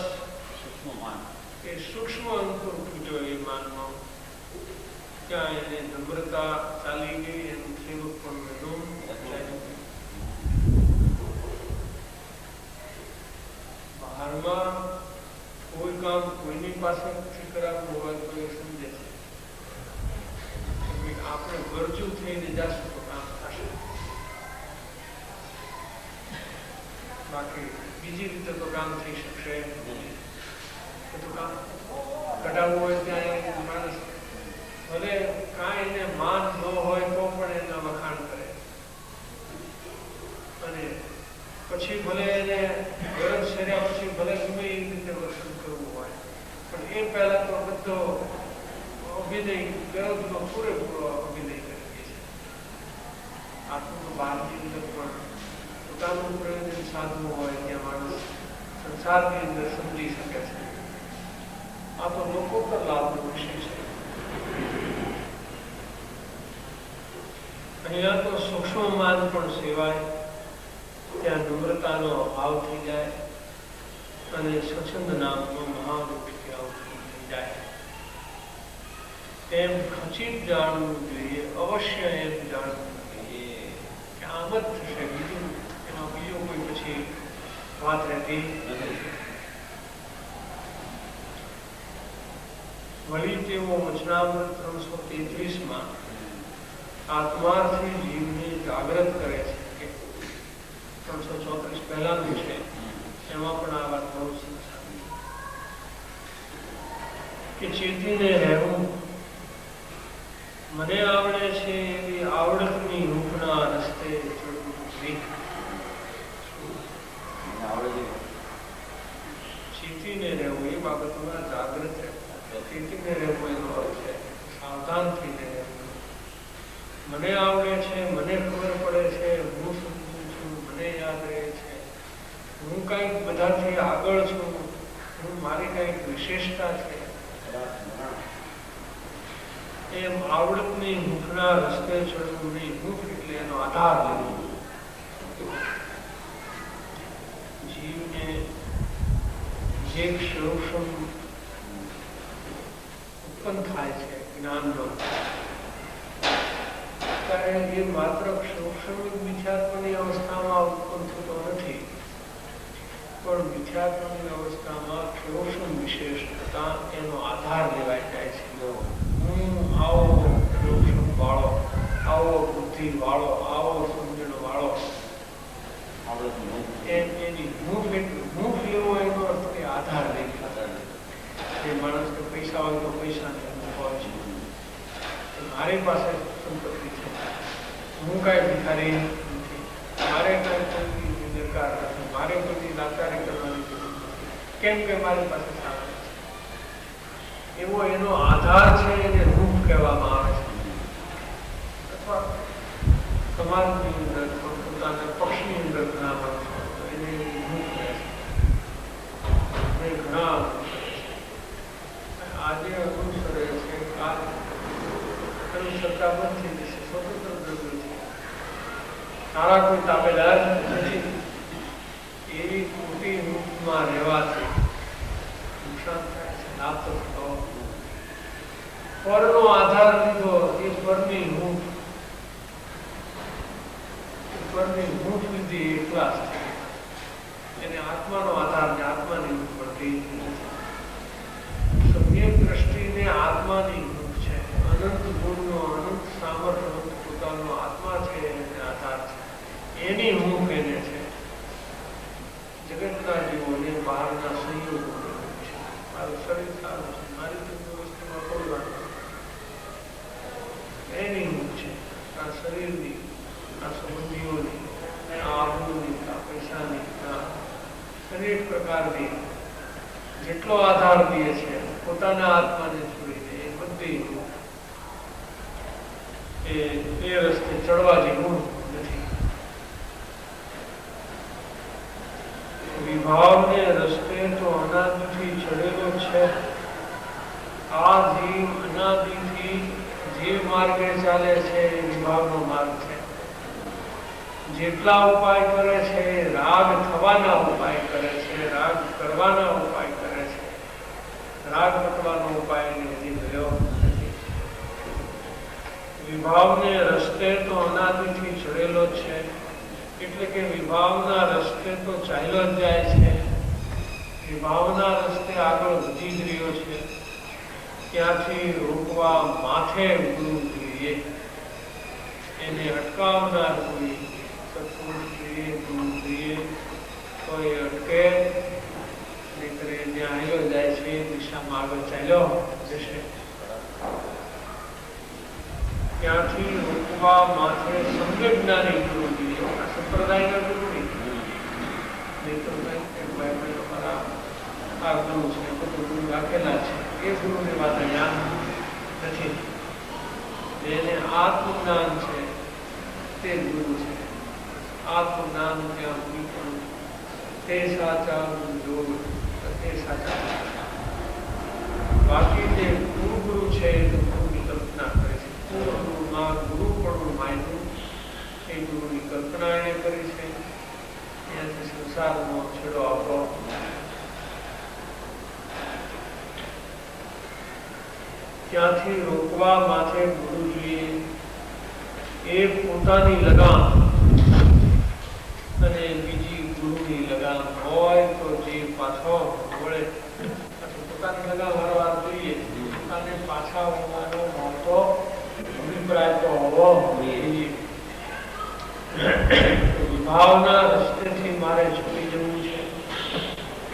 એ સૂક્ષ્મ અંકુર ફૂટ્યો એ માનમાં. ત્યાં એને નમ્રતા ચાલી ગઈ, એનું સેવક પણ મેળવું. બહારમાં કોઈ કામ કોઈની પાસેથી કરાવવું હોય તો એ સમજે છે આપણે ગરજુ થઈને જશું તો કામ થશે. બાકી બીજી રીતે તો કામ થઈ શકશે. બધું કામ કઢાવવું હોય ત્યાં માણસ ભલે કાંઈ એને માન ન હોય તો પણ એના વખાણ કરે અને પછી ભલે એને ગરજ સર્યા પછી ભલે ગમે એ રીતે વર્તન કરવું હોય પણ એ પહેલા તો બધો અભિનય ગરજનો પૂરેપૂરો અભિનય કરી દે છે. આટલું તો બહારની અંદર પણ પોતાનું પ્રયોજન સાધવું હોય ત્યાં માણસ સંસારની અંદર સમજી શકે છે. આ તો લોકો પર લાભનો વિષય છે. અહીંયા તો સૂક્ષ્મ માન પણ સેવાય, ત્યાં નમ્રતાનો અભાવ થઈ જાય અને સ્વચ્છંદ નામનો મહારૂપથી અવતરણ થઈ જાય. એમ ખચીત જાણવું જોઈએ, અવશ્ય એમ જાણવું જોઈએ કે આમ જ થશે. બીજું એમાં બીજો કોઈ પછી વાત રહેતી નથી. વળી તેઓ વચનામૃત 333 આત્માર્થી જીવને જાગૃત કરે છે. 334 પહેલાનું છે, એમાં પણ આ વાત બહુ કે ચેતીને રહેવું મને આવડે છે એવી આવડતની હૂંફના રસ્તે ચડવું નહીં. ચેતીને રહેવું એ બાબતમાં જાગૃત રહેવું. ચેતીને રહેવું એનો અર્થ છે સાવધાન થઈને રહેવું. મને આવડે છે, મને ખબર પડે છે, હું સમજું છું, મને યાદ રહે છે, હું કંઈક બધાથી આગળ છું, હું મારી કંઈક વિશેષતા છે, એમ આવડતની હૂંફના રસ્તે ચડવું નહીં. હૂંફ એટલે એનો આધાર લેવો. જીવને જે ક્ષોષમ ઉત્પન્ન થાય છે જ્ઞાનનો, ત્યારે એ માત્ર ક્ષોષમિક મિથ્યાત્વની અવસ્થામાં ઉત્પન્ન થતો નથી, પણ મિથ્યાત્વની અવસ્થામાં ક્ષોષમ વિશેષ થતા એનો આધાર લેવાઈ જાય છે. હું આવો ક્ષોષમ વાળો, આવો બુદ્ધિ વાળો, આવો સમજણ વાળો, એની હૂંફ લેવો એનો અર્થ કે આધાર લઈ. જે માણસને પૈસા હોય તો પૈસાને હૂંફ હોય છે. મારી પાસે સંપત્તિ છે, હું કાંઈ ભિખારી નથી, મારે કાંઈ કોઈ દરકાર નથી, મારે કોઈ લાચારી કરવાની જરૂર નથી, કેમ કે મારી પાસે સાધન છે. એવો એનો આધાર છે, એને હૂંફ કહેવામાં આવે છે. અથવા સમાજની અંદર પોતાના પક્ષની અંદર ઘણા માણસો એને હૂંફ કહે છે. ઘણા આજે અનુસરે છે, કાલ અનુસરતા બંધ થઈ જશે, સ્વતંત્ર દ્રવ્ય છે, સારા કોઈ તાબેદાર નથી. એવી ખોટી હૂંફમાં રહેવાથી નુકસાન થાય છે, લાભ તો થતો. પરનો આધાર લીધો એ પરની હૂંફ, લીધી એકલા એને આત્માનો આધાર ને આત્માની હૂંફ પડતી નથી. સમ્યક દ્રષ્ટિને આત્માની હૂંફ છે. અનંત ગુણનો, અનંત સામર્થ્ય, અનંત પોતાનો આત્મા છે, એને આધાર છે, એની હૂંફ એને છે. જગતના જીવોને બહારના સંયોગો છે. મારું શરીર સારું છે, મારી તંદુરસ્તીમાં કોઈ વાત નથી, એની હૂંફ છે. આ શરીરની, આ સંબંધીઓની, આ આબરૂની, આ પૈસાની, અનેક પ્રકારની જેટલો આધાર દે છે પોતાના આત્માને છોડીને, એ બધી એ રસ્તે ચડવા જેવું નથી. વિભાવને રસ્તે તો અનાદિથી ચડેલો છે. આ જીવ અનાદિથી જે માર્ગે ચાલે છે એ વિભાવનો માર્ગ છે. જેટલા ઉપાય કરે છે, રાગ થવાના ઉપાય કરે છે, રાગ કરવાના ઉપાય કરે છે, રાગ પટવાનો ઉપાય હજી ગયો નથી. વિભાવને રસ્તે તો અનાદિથી ચડેલો છે, એટલે કે વિભાવના રસ્તે તો ચાલ્યો જ જાય છે. વિભાવના રસ્તે આગળ વધી જ રહ્યો છે. ત્યાંથી રોકવા માથે ઉભું જોઈએ, એને અટકાવનાર કોઈ સત્પુરુષ જોઈએ, ગુરુ જોઈએ, તો એ અટકે. નહીતર એ જ્યાં આવ્યો જાય છે એ દિશામાં આગળ ચાલ્યો જશે. ત્યાંથી રોકવા માથે સમ્યક જ્ઞાની ગુરુ જોઈએ. આ સંપ્રદાયના ગુરુ નહીં, નહીં તો અમારા આ ગુરુ છે, બધું ગુરુ રાખેલા છે, એ ગુરુની વાત અહીંયા નથી. જેને આત્મજ્ઞાન છે તે ગુરુ છે. આત્મજ્ઞાન ત્યાં પૂરું, તે સાચા ગુરુ, તે સાચા. બાકી જે ગુરુ છે એ તો ગુરુની કલ્પના કરે છે. ગુરુમાં ગુરુપણું માન્યું, એ ગુરુની કલ્પના એને કરી છે. ત્યાંથી સંસારનો છેડો આપો. ત્યાંથી રોકવા માથે ગુરુ જોઈએ. એ પોતાની લગામ અને બીજી ગુરુની લગામ હોય તો જે પાછો વળે, પોતાની લગામ વારવાર જોઈએ, પોતાને પાછા વળવાનો મોટો અભિપ્રાય તો હોવો જોઈએ. વિભાવના રસ્તેથી મારે છૂટી જવું છે,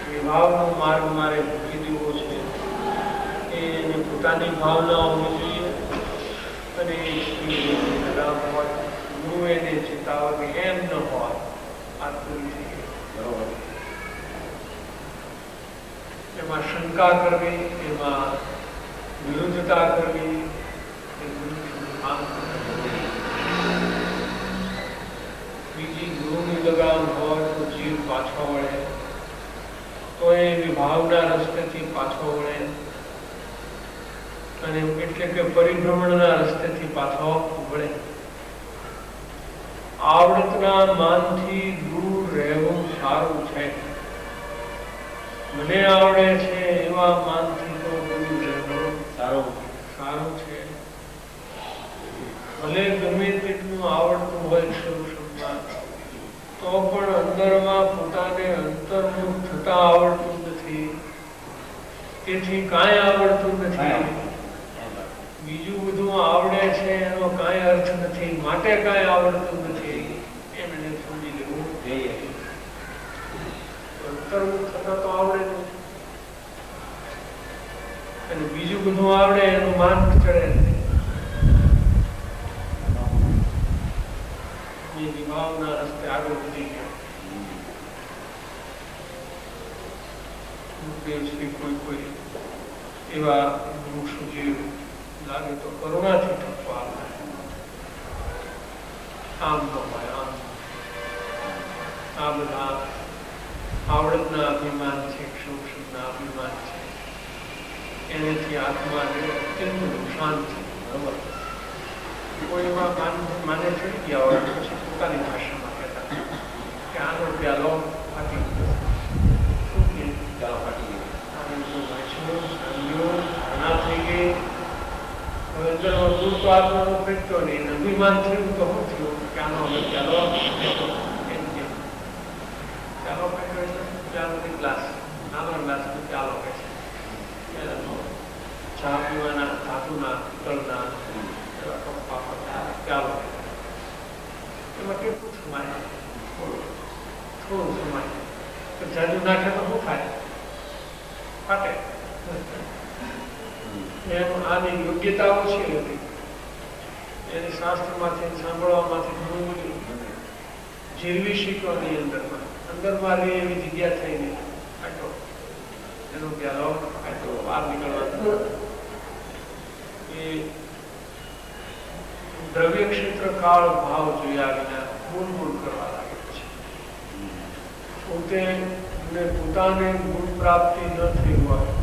વિભાવનો માર્ગ મારે ભૂલી દેવો છે. એ પોતાની ભાવના હોવી જોઈએ અને લગાવ હોય. ગુરુ એને ચેતાવે કે એમ ન હોય, આ પૂરી થઈ ગઈ. બરોબર. એમાં શંકા કરવી, એમાં વિરુદ્ધતા કરવી, એ ગુરુનું કામ કરવું. બીજી ગુરુની લગામ હોય તો જીવ પાછો વળે, તો એ વિભાવના રસ્તેથી પાછો વળે, અને એટલે કે પરિભ્રમણના રસ્તેથી પાછો વળે. આવડતના માનથી દૂર રહેવું સારું છે. મને આવડે છે એવા માનથી તો દૂર રહેવું સારું છે. ભલે ગમે તેટલું આવડતું હોય શરૂમાં, તો પણ અંદરમાં પોતાને અંતર્મુખ થતા આવડતું નથી. તેથી કાંઈ આવડતું નથી. બીજું બધું આવડે છે એનો કાંઈ અર્થ નથી, માટે કાંઈ આવડતું નથી, એમ એને સમજી લેવું જોઈએ. અંતર્મુખ થતા તો આવડે નહીં, અને બીજું બધું આવડે એનું માન ચડે નહીં. એ વિભાવના રસ્તે આગળ વધી ગયા. કોઈ એવા વૃક્ષો જે લાગે તો કરુણાથી ઠપવા આવે. આમ ન હોય, આમ આ બધા આવડતના અભિમાન છે, ક્ષોભના અભિમાન છે, એનાથી આત્માને અત્યંત નુકસાન છે. બરોબર. કોઈ એવા માને ચડી ગયા હોય પછી પોતાની ભાષામાં કહેતા કે આનો પ્યાલો ફાટી ગયો. શું કે પ્યાલો ફાટી ગયો? ઘણા થઈ ગઈ. હવે અંદરમાં દૂર તો આત્માનો ફેંકતો નહીં, અભિમાન થયું તો શું થયું કે આનો હવે પ્યાલો ફેંકો. એમ કે પ્યાલો ફેંક્યો એટલે પ્યાલોની ગ્લાસ, નાનો ગ્લાસ પ્યાલો કહે છે. ચા પીવાના ધાતુના પિત્તળના પ્યાલો, એમાં કેટલું સમાય? થોડું સમાય. તો જાજુ નાખે તો શું થાય? ફાટે. એમ આની યોગ્યતા ઓછી હતી. એની શાસ્ત્રમાંથી સાંભળવામાંથી ઘણું બધું જીરવી શીખવાની અંદરમાં રહી એવી જગ્યા થઈ ગઈ. ફાટો એનો પ્યાલો ફાટો બહાર નીકળવાનો. એ દ્રવ્ય ક્ષેત્ર કાળ ભાવ જોયા વિના ગુણ કરવા લાગે છે. પોતાને ગુણ પ્રાપ્તિ ન થઈ હોય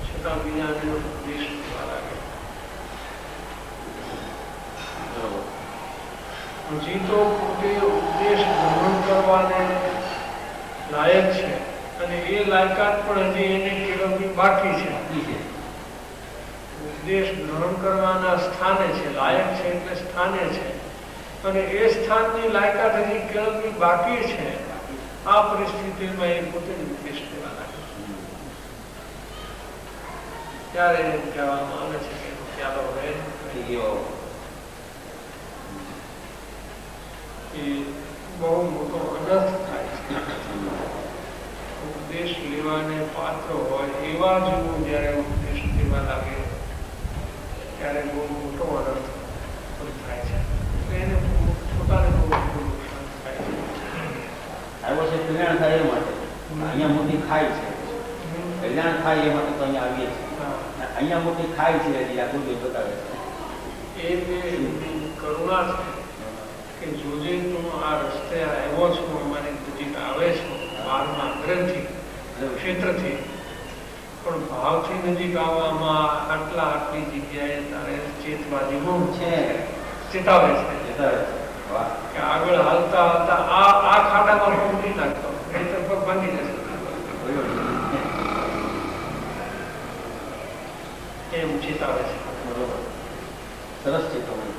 છતાં બીજાને ઉપદેશ કરવા લાગે. હજી તો પોતે ઉપદેશ ગ્રહણ કરવાને લાયક છે, અને એ લાયકાત પણ હજી એને કેળવવી બાકી છે. ઉપદેશ ગ્રહણ કરવાના સ્થાને છે, લાયક છે એટલે સ્થાને છે, અને એ સ્થાનની લાયકાત હજી કેળવવી બાકી છે. આ પરિસ્થિતિમાં એ પોતે ઉપદેશ દેવા લાગે. ત્યારે એમ કહેવામાં આવે છે કે પ્યાલો રહે એ બહુ મોટો અનર્થ થાય છે. ઉપદેશ લેવાને પાત્ર હોય એવા જો જયારે ઉપદેશ દેવા લાગે ત્યારે બહુ મોટો અનર્થ થાય છે. એને પોતાને બહુ મોટું નુકસાન થાય છે. આવ્યો છે કલ્યાણ થાય એ માટે. અહીંયા મોટી ખાઈ છે, કલ્યાણ થાય એ માટે તો અહીંયા આવીએ છીએ. અહીંયા મોટી ખાઈ છે હજી આ ગુરુ બતાવે છે. એ કરુણા છે કે જોજે તું આ રસ્તે આવ્યો છો, અમારી નજીક આવે છો, બહારના ગ્રંથથી ક્ષેત્રથી, પણ ભાવથી નજીક આવવામાં આટલી જગ્યાએ તારે ચેતવા જેવું છે. ચેતાવે છે કે આગળ હાલતા હાલતા આ ખાડામાં પગ નહીં નાખતો, એ તરફ ભાંગી જશે. એમ ચેતાવે છે. બરોબર, સરસ ચેતવણી.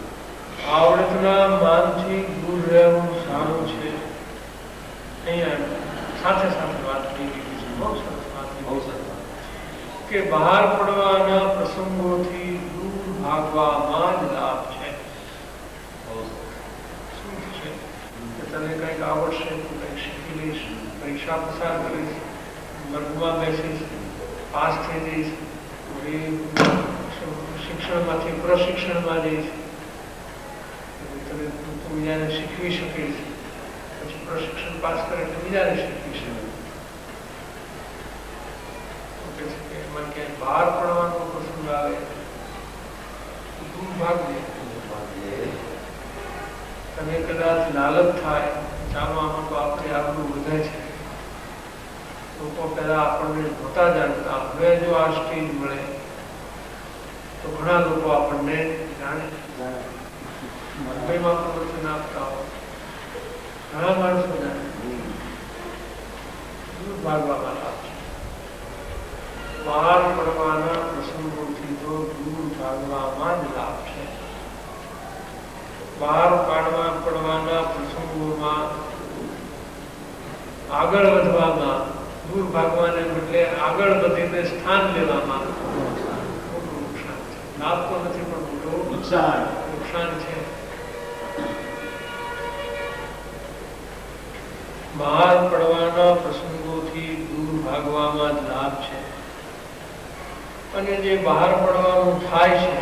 આવડતના માનથી દૂર રહેવું સારું છે. અહીંયા સાથે સાથે વાત થઈ ગઈ છે. બહુ સરસ વાત, બહુ સરસ કે બહાર પડવાના પ્રસંગોથી દૂર ભાગવામાં જ લાભ છે. શું છે કે તને કંઈક આવડશે, તું કંઈક શીખી લઈશ, પરીક્ષા પસાર કરીશ, વર્ગમાં બેસીશ, પાસ થઈ જઈશ, શિક્ષણમાંથી પ્રશિક્ષણમાં જઈશ, તમે બીજાને શીખવી શકીશ, પછી પ્રશિક્ષણ પાસ કરે એટલે બીજાને શીખવી શકે. એમાં ક્યાંય બહાર પડવાનો પ્રસંગ આવે દૂર ભાગજે. તમે કદાચ લાલચ થાય, ચાલો આમાં તો આપણે આપણું વધે છે, લોકો પહેલા આપણને નહોતા જાણતા, હવે જો આ સ્ટેજ મળે તો ઘણા લોકો આપણને જાણે. મુંબઈમાં પ્રવચન આપતા હોય ઘણા માણસો જાણે. દૂર ભાગવામાં લાભ છે. બહાર પડવાના પ્રસંગોથી તો દૂર ભાગવામાં જ લાભ છે. બહાર પડવાના પ્રસંગોમાં આગળ વધવામાં, દૂર ભાગવાને બદલે આગળ વધીને સ્થાન લેવામાં મોટું નુકસાન છે. લાભ તો નથી પણ મોટું નુકસાન છે. બહાર પડવાના પ્રસંગોથી દૂર ભાગવામાં જ લાભ છે. અને જે બહાર પડવાનું થાય છે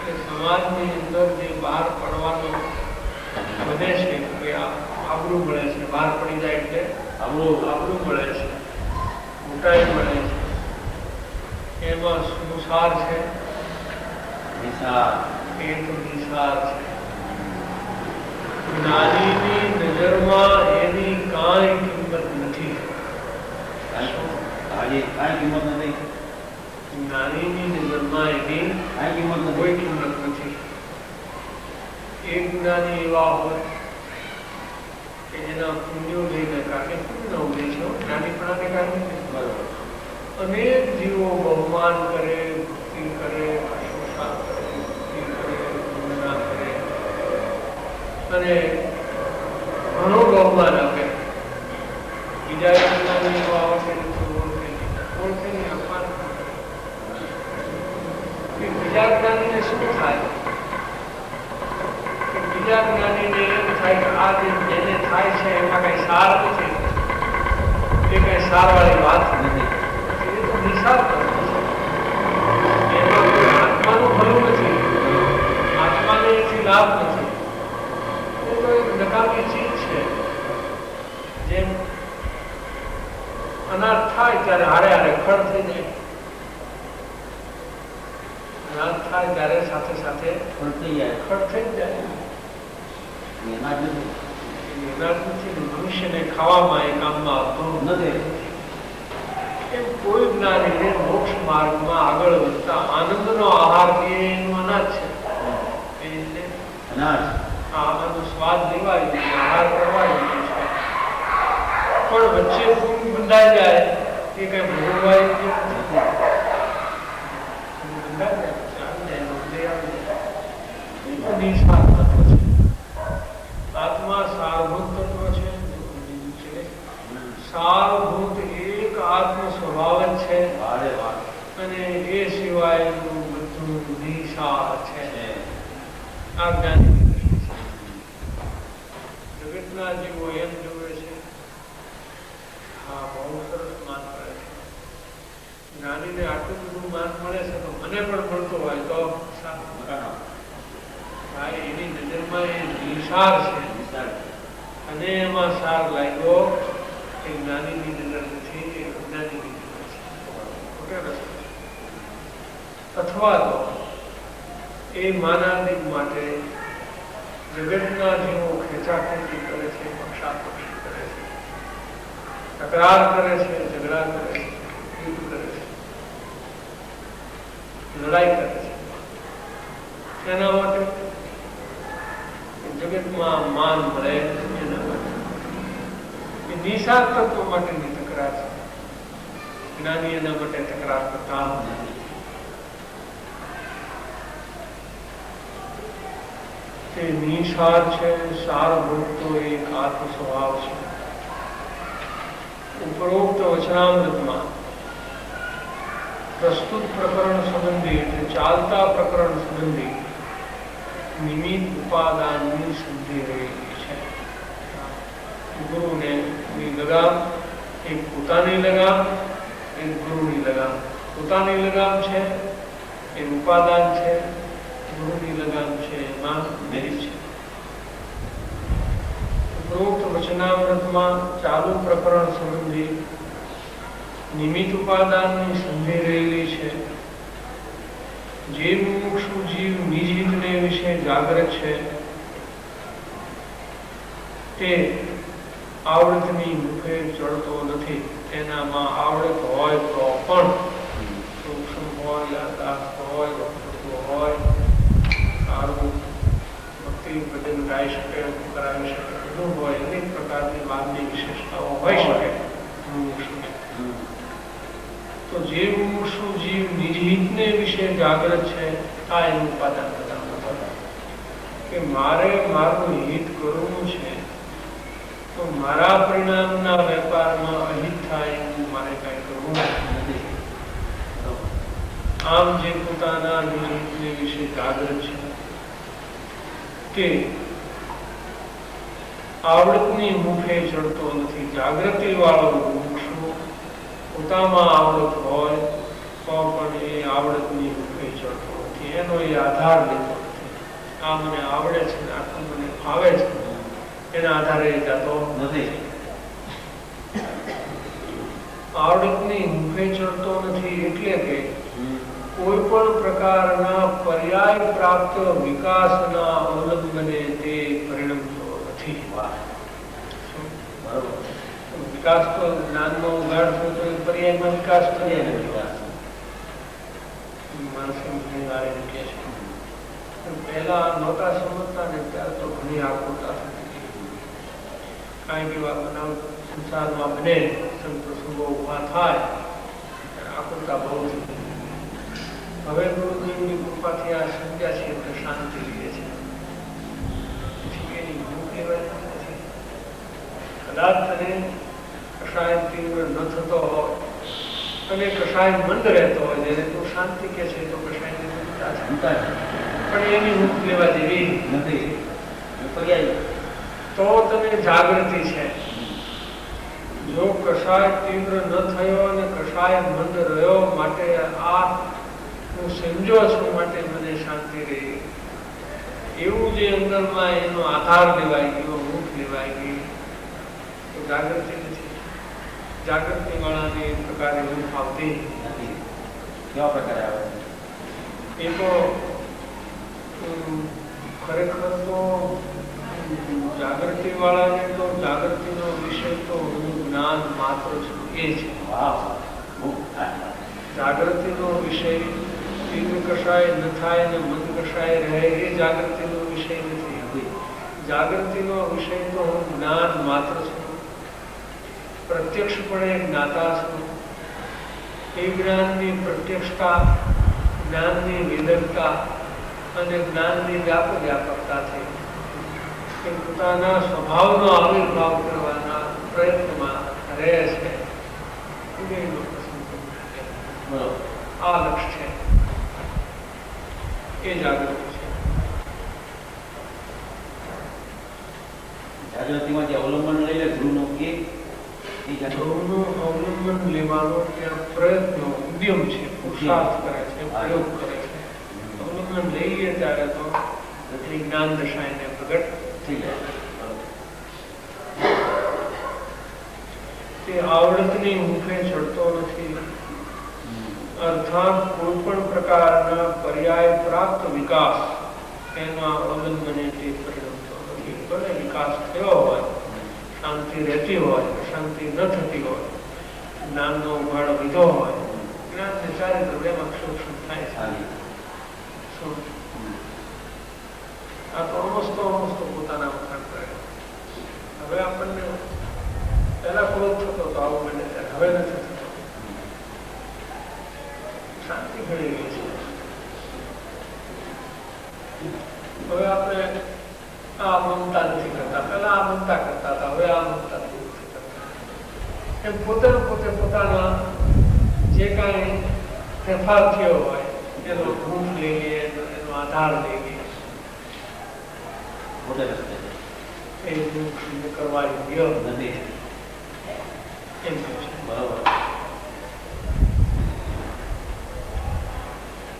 એ સમાજની અંદર જે બહાર પડવાનું વધે છે કે આબરૂ મળે છે, બહાર પડી જાય એટલે આબરૂ મળે છે, મોટાઈ મળે છે. એમાં શું સાર છે? એ તો નિસાર છે. જ્ઞાનીની નજરમાં એની કાંઈ કિંમત નથી. જ્ઞાનીની નજરમાં એની કોઈ કિંમત નથી. એક જ્ઞાની એવા હોય કે જેના પુણ્યો લઈને કારણે પુણ્ય ઉદય છે, જ્ઞાનીપણાને કારણે અનેક જીવો બહુમાન કરે, ભક્તિ કરે, પ્રશંસા કરે, ભક્તિ કરે, વંદના કરે અને ઘણું બહુમાન આપે. બીજા જ્ઞાની એવા હોય ઓળખે નહીં, અપમાન. બીજા જ્ઞાનીને શું થાય? બીજા જ્ઞાનીને એમ થાય કે આ જેને થાય છે એમાં કઈ સાર નથી, એ કઈ સાર વાળી વાત નથી, એ તો નિસાર કરે છે. એમાં કોઈ આત્માનું ભલું નથી, આત્માને એથી લાભ નથી. એ તો એક નકામી ચીજ છે. જેમ અનાજ થાય ત્યારે હારે હારે ખડ થઈ જાય, અનાજ થાય ત્યારે સાથે સાથે ખડ થઈ જાય. મનુષ્યને ખાવામાં એ કામમાં આવતું નથી. એમ કોઈ જ્ઞાનીને મોક્ષ માર્ગમાં આગળ વધતા આનંદનો આહાર એનું અનાજ છે. આનો સ્વાદ લેવાય, આહાર કરવાય છે. પણ વચ્ચે ફૂલ બંધાઈ જાય એ કઈ ભોગવાય આત્મા સારભૂત તત્વ છે. સારભૂત એક આત્મ સ્વભાવ જ છે અને એ સિવાયનું બધું નિસાર છે. આ જ્ઞાની જગતના જીવો એમ જોવે છે, હા બહુ સરસ માન મળે છે, જ્ઞાનીને આટલું બધું માન મળે છે તો મને પણ મળતું હોય તો એની નજરમાં એ નિસાર છે. અને એમાં સાર લાગ્યો એ જ્ઞાનીની નજર નથી, એ અજ્ઞાનીની નજર છે. ખોટે રસ્તે. અથવા તો એ માનાદિક માટે જગતના જીવો ખેંચાખેંચી કરે છે, પક્ષાપક્ષી કરે છે, તકરાર કરે છે, ઝઘડા કરે છે, યુદ્ધ કરે છે, લડાઈ કરે છે. એના માટે જગતમાં માન મળે, એના માટે એ નિસાર તત્વ માટેની તકરાર છે. જ્ઞાની એના માટે તકરાર કરતા નથી. તે નિસાર છે. સારભૂત તો એક આત્મ સ્વભાવ છે. ઉપરોક્ત વચનામૃતમાં પ્રસ્તુત પ્રકરણ સંબંધી એટલે ચાલતા પ્રકરણ સંબંધી નિમિત્ત ઉપાદાનની સિદ્ધિ રહેલી છે. ગુરુને લગામ, એક પોતાની લગામ, એક ગુરુની લગામ. પોતાની લગામ છે એ ઉપાદાન છે, ગુરુની લગામ છે એમાં નિમિત્ત છે. ઉપરોક્ત વચનામૃતમાં ચાલુ પ્રકરણ સંબંધી નિમિત્ત ઉપાદાનની સંધિ રહેલી છે. જે મુમુક્ષુ જીવ નિજ હિતને વિશે જાગૃત છે તે આવડતની મુખે ચડતો નથી. તેનામાં આવડત હોય તો પણ સૂક્ષ્મ હોય, યાદાસ્ત હોય, વક્તૃત્વ હોય, સારું ભક્તિ ભજન ગાઈ શકે, કરાવી શકે, બધું હોય, અનેક પ્રકારની વાદની વિશેષતાઓ હોઈ શકે. તો જે મુમુક્ષુ જીવ નિજ હિતને વિશે જાગૃત છે આ એનું ઉપાદાન બધા કે મારે મારું હિત કરવું છે તો મારા પરિણામના વેપારમાં અહિત થાય એવું મારે કઈ કરવું નથી. આમ જે પોતાના નિજ હિતને વિશે જાગૃત છે તે આવડતની મુખે ચડતો નથી. જાગૃતિ વાળો મુમુક્ષુ પોતામાં આવડત હોય તો પણ એ આવડતની મુખે ચડતો નથી. એનો એ આધાર લેતો નથી. આ મને આવડે છે ને આટલું મને ફાવે છે એના આધારે જતો નથી. આવડતની મુખે ચડતો નથી એટલે કે કોઈ પણ પ્રકારના પર્યાય પ્રાપ્ત વિકાસના અવલંબને તે પરિણમતો નથી. વિકાસ તો જ્ઞાનનો ઉગાડ થયો તો પર્યાયમાં વિકાસ થયો. માણસે ઘણી વાર એમ કહે છે પહેલા નહોતા સમજતા ને ત્યારે તો ઘણી આકુરતા થતી. કાંઈક એવા બનાવ સંસારમાં બને, પ્રસંગો ઉભા થાય આકુરતા બહુ થતી. હવે ગુરુદેવની કૃપાથી આ સમજ્યા છે એટલે શાંતિ રહે છે. પછી એની ભૂખ લેવાય નથી. કદાચ તને કષાય તીવ્ર ન થતો હોય અને કષાય મંદ રહેતો હોય જેને તું શાંતિ કે છે તો કષાયની મંદતા છે પણ એની ભૂખ લેવા જેવી નથી. તો તને જાગૃતિ છે. જો કષાય તીવ્ર ન થયો અને કષાય મંદ રહ્યો માટે આ હું સમજો છું માટે મને શાંતિ રહી એવું જે અંદરમાં એનો આધાર લેવાય ગયો, ભૂખ લેવાય ગઈ તો જાગૃતિ નથી. જાગૃતિ વાળાને એક પ્રકારે ઊંઘ આવતી નથી. કેવા પ્રકારે આવે એ તો ખરેખર તો જાગૃતિ વાળાને તો જાગૃતિનો વિષય તો હું જ્ઞાન માત્ર છું એ છે. જાગૃતિનો વિષય તીવ્ર કષાય ન થાય ને મંદ કષાય રહે એ જાગૃતિનો વિષય નથી. જાગૃતિનો વિષય તો હું જ્ઞાન માત્ર છું, પ્રત્યક્ષપણે જ્ઞાતા છું. એ જ્ઞાનની પ્રત્યક્ષતા, જ્ઞાનની વિદગ્ધતા અને જ્ઞાનની વ્યાપકતા છે એ પોતાના સ્વભાવનો આવિર્ભાવ કરવાના પ્રયત્નમાં રહે છે. આ લક્ષ્ય છે એ જાગૃતિ છે. જાગૃતિમાં જે અવલંબન લઈ લે ધ્રુવનું એ ધ્રુવનું અવલંબન લેવાનો ત્યાં પ્રયત્ન ઉદ્યમ છે, પુરુષાર્થ કરે છે, પ્રયોગ કરે છે. અવલંબન લઈએ ત્યારે તો જ્ઞાન દશા એને પ્રગટ થઈ જાય. તે આવડતની મુખે ચડતો નથી. અર્થાત કોઈ પણ પ્રકારના પર્યાય પ્રાપ્ત વિકાસ એના અવલંબને તે પરિણમતો નથી. ભલે વિકાસ થયો હોય, શાંતિ રહેતી હોય, શાંતિ ન થતી હોય, જ્ઞાનનો ઉઘાડો લીધો હોય, જ્ઞાનને ચારે દ્રવ્યમાં સૂક્ષ્મ થાય છે. આ તો અમસ્તો પોતાના વખાણ કરે. હવે આપણને પહેલા ક્રોધ થતો તો આવું બને, હવે નથી થતો. શાંતિ ઘડી ગઈ છે. હવે આપણે આ મમતા નથી કરતા, પહેલા આ મમતા કરતા હતા, હવે આ મમતા નથી કરતા. એમ પોતે પોતાના જે કાંઈ ફેરફાર થયો હોય એનો ભૂખ લઈ લઈએ, એનો આધાર લઈ લઈએ. એ ભૂખ કરવા યોગ્ય નથી એમ છે. બરાબર.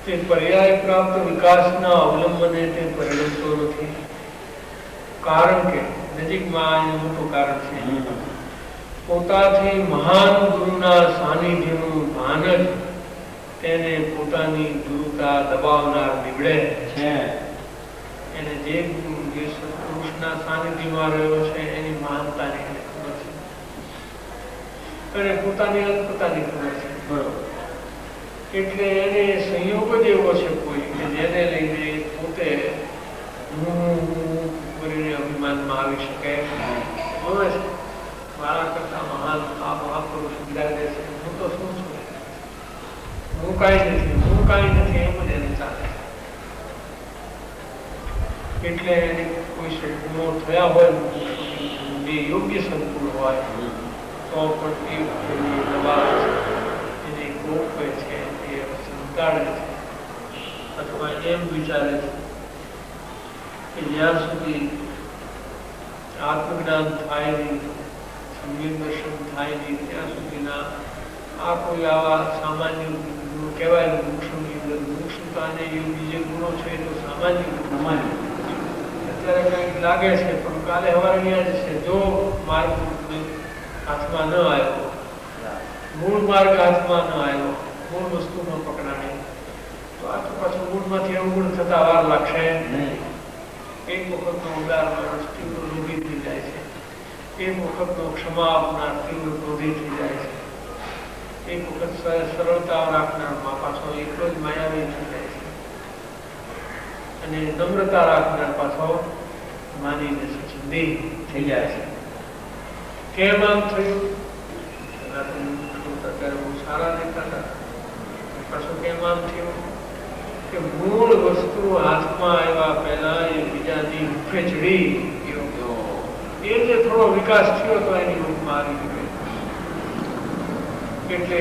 તે પર્યાય પ્રાપ્ત વિકાસના અવલંબને તે પરિણમતો નથી. કારણ કે નજીકમાં એનું મોટું કારણ છે, પોતાથી મહાન ગુરુના સાનિધ્યનું ભાન જ તેને પોતાની ગુરુતા દબાવનાર નીવડે છે. એને જે સત્પુરુષના સાનિધ્યમાં રહ્યો છે એની મહાનતાની એને ખબર છે, અને પોતાની અલ્પતાની ખબર છે. એટલે એને સંયોગ જ એવો છે કોઈ કે જેને લઈને પોતે કરીને અભિમાનમાં આવી શકે. મારા કરતા મહાન આ મહાપુરુષ બિરાજે છે, હું તો શું છું, હું કાંઈ નથી એમ જ એને ચાલે. એટલે એને કોઈ સદગુણો થયા હોય, એ યોગ્ય સદગુણ હોય તો પણ એ દબાવે છે, એને ગોપે છે, એ સંતાડે છે, અથવા એમ વિચારે છે કે જ્યાં સુધી આત્મજ્ઞાન થાય નહીં, સમ્યક દર્શન થાય નહીં, ત્યાં સુધીના આ કોઈ આવા સામાન્ય કહેવાય મોક્ષની અંદર મોક્ષતાને એ બીજે ગુણો છે તો સામાન્ય અત્યારે કંઈક લાગે છે, પણ કાલે સવારે અહીંયા જ છે. જો માર્ગ હાથમાં ન આવ્યો, મૂળ માર્ગ હાથમાં ન આવ્યો, મૂળ વસ્તુ ન પકડાણી, તો આ તો પાછું મૂળમાંથી અવગુણ થતા વાર લાગશે નહીં. એક વખતનો ઉદાર માણસ તીવ્ર લોભી થઈ જાય છે, એક વખતનો ક્ષમા આપનાર તીવ્ર ક્રોધી થઈ જાય છે, એક વખત સરળતા રાખનારમાં પાછો એટલો જ માયાવી થઈ જાય છે, અને નમ્રતા રાખનાર પાછો માનીને સચિંદી થઈ જાય છે. કેમ આમ થયું? અત્યારે બહુ સારા દેખાતા, પાછું કેમ આમ થયું કે મૂળ વસ્તુ હાથમાં આવ્યા પહેલા એ બીજાની મુખે ચડી ગયો. એ જે થોડો વિકાસ થયો તો એની રૂપમાં આવી ગયો. એટલે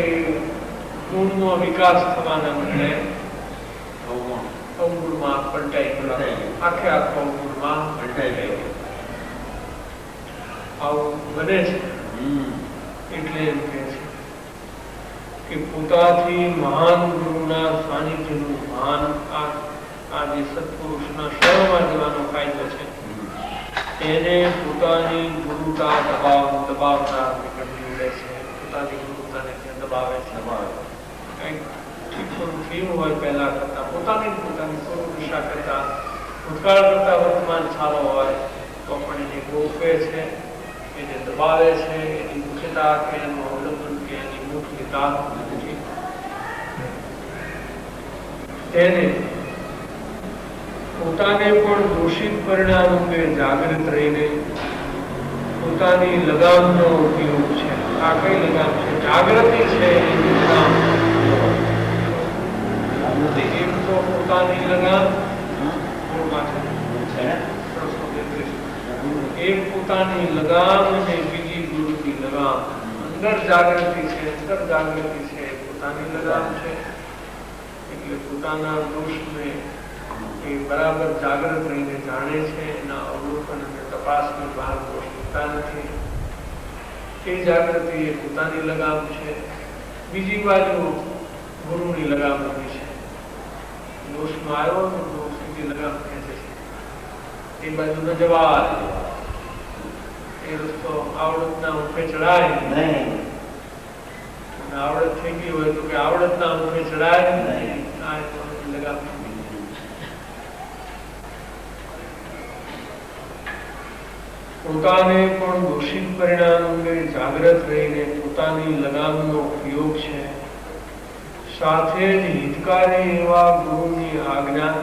ગુણનો વિકાસ થવાના બદલે અવગુણમાં પલટાઈ ગયો, આખે આખો અવગુણમાં પલટાઈ ગયો. આવું બને છે. એટલે એમ કહે છે કે પોતાથી મહાન ગુરુના સાનિધ્યનું ભાન, આ જે સત્પુરુષના શરણમાં જવાનો કાયદો છે, એને પોતાની ગુરુતા દબાવનાર નિકટ નીવડે છે. પોતાની ગુરુતાને દબાવે છે. કંઈક ઠીક થયું હોય પહેલા કરતા, પોતાની પૂર્વ દિશા કરતા, ભૂતકાળ કરતા વર્તમાન સારો હોય તો પણ એને ગોપે છે, એને દબાવે છે, એની મુખ્યતા કે એનું અવલંબન કે એની મુખ્યતા નથી. તેને પોતાને પણ દોષિત પરિણામ અંગે જાગૃત રહીને પોતાની લગામનો ઉપયોગ છે. આ કઈ લગામ છે? જાગૃતિ છે એની લગામ. એક તો પોતાની લગામ, એક પોતાની લગામ અને બીજી ગુરુની લગામ. અંદર જાગૃતિ છે, પોતાની લગામ છે. એટલે પોતાના દોષને એ બરાબર જાગૃત રહીને જાણે છે, એના અવલોકન અને તપાસની બહાર દોષ મૂકતા નથી. એ જાગૃતિ એ પોતાની લગામ છે. બીજી બાજુ ગુરુની લગામ ઊભી છે. દોષમાં આવ્યો તો દોષની લગામ ખેંચે છે, એ બાજુ ન જવા દે. એ રસ્તો આવડતના મુખે ચડાય નહીં. આવડત થઈ ગઈ હોય તો કે આવડતના મુખે ચડાય નહીં. આ લગામ પોતાને પણ દોષિત પરિણામ અંગે જાગૃત રહીને પોતાની લગામનો ઉપયોગ છે. સાથે જ હિતકારી એવા ગુરુની આજ્ઞા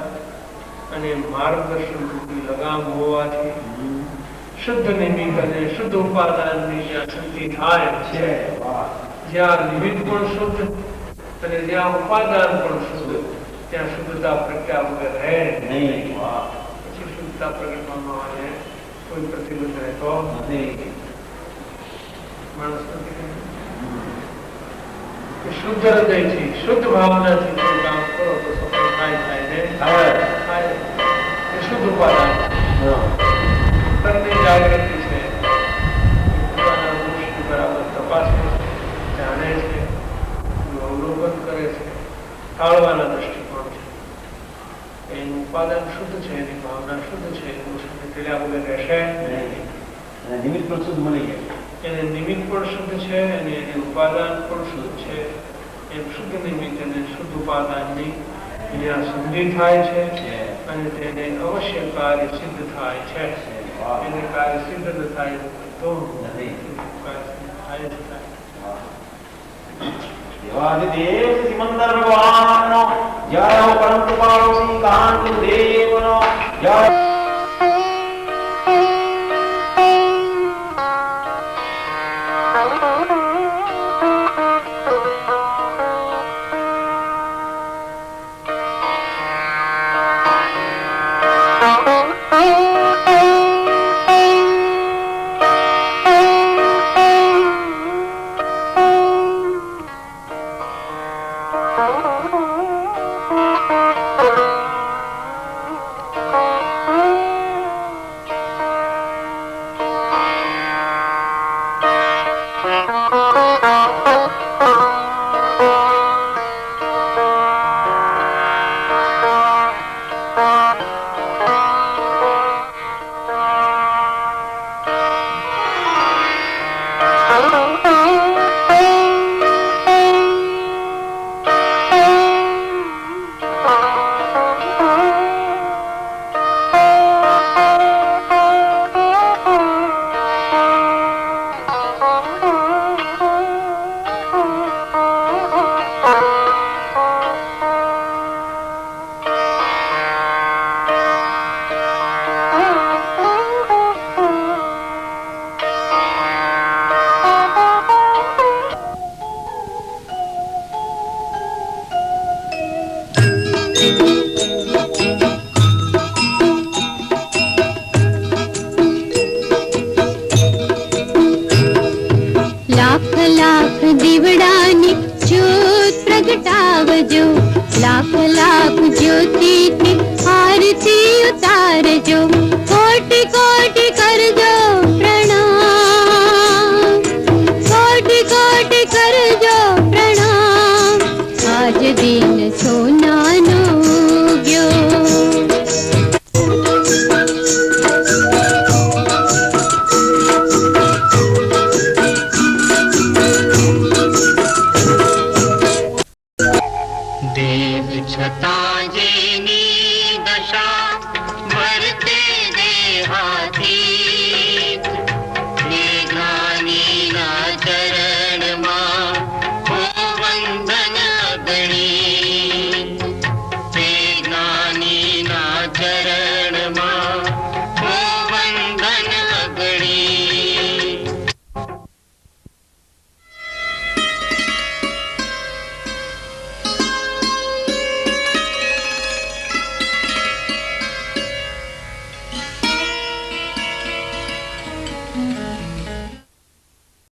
અને માર્ગદર્શન રૂપી લગામ હોવાથી શુદ્ધ નિમિત્ત અને શુદ્ધ ઉપાદાનની જ્યાં શક્તિ થાય છે, જ્યાં નિમિત્ત પણ શુદ્ધ અને જ્યાં ઉપાદાન પણ શુદ્ધ, ત્યાં શુદ્ધતા પ્રજ્ઞા વગર રહે નહીં. પછી શુદ્ધતા પ્રગટવામાં આવે, કોઈ પ્રતિબંધ રહેતો નથી. માણસ નથી શુદ્ધ હૃદયથી, શુદ્ધ ભાવનાથી કોઈ કામ કરો તો સફળ થાય ને થાય. એ શુદ્ધ ઉપાદાન અંતરની જાગૃતિ છે. પોતાના દોષની બરાબર તપાસે છે, જાણે છે, અવલોકન કરે છે, ટાળવાના દ્રષ્ટિકોણ એનું ઉપાદાન શુદ્ધ છે, એની ભાવના શુદ્ધ છે, એનું શુદ્ધ કર્યા વગર રહેશે અને નિમિત્ત પણ શુદ્ધ મળી જાય. એને નિમિત્ત પણ શુદ્ધ છે અને એનું ઉપાદાન પણ શુદ્ધ છે. એમ શુદ્ધ નિમિત્ત અને શુદ્ધ ઉપાદાનની જ્યાં સંધિ થાય છે અને તેને અવશ્ય કાર્ય સિદ્ધ થાય છે. એને કાર્ય સિદ્ધ ન થાય તો નથી. કાર્ય સિદ્ધ થાય જ થાય. દેવાધિદેવ સિમંદર ભગવાનનો જય હો પરમ કૃપાળુ શ્રી કાંત દેવનો જય.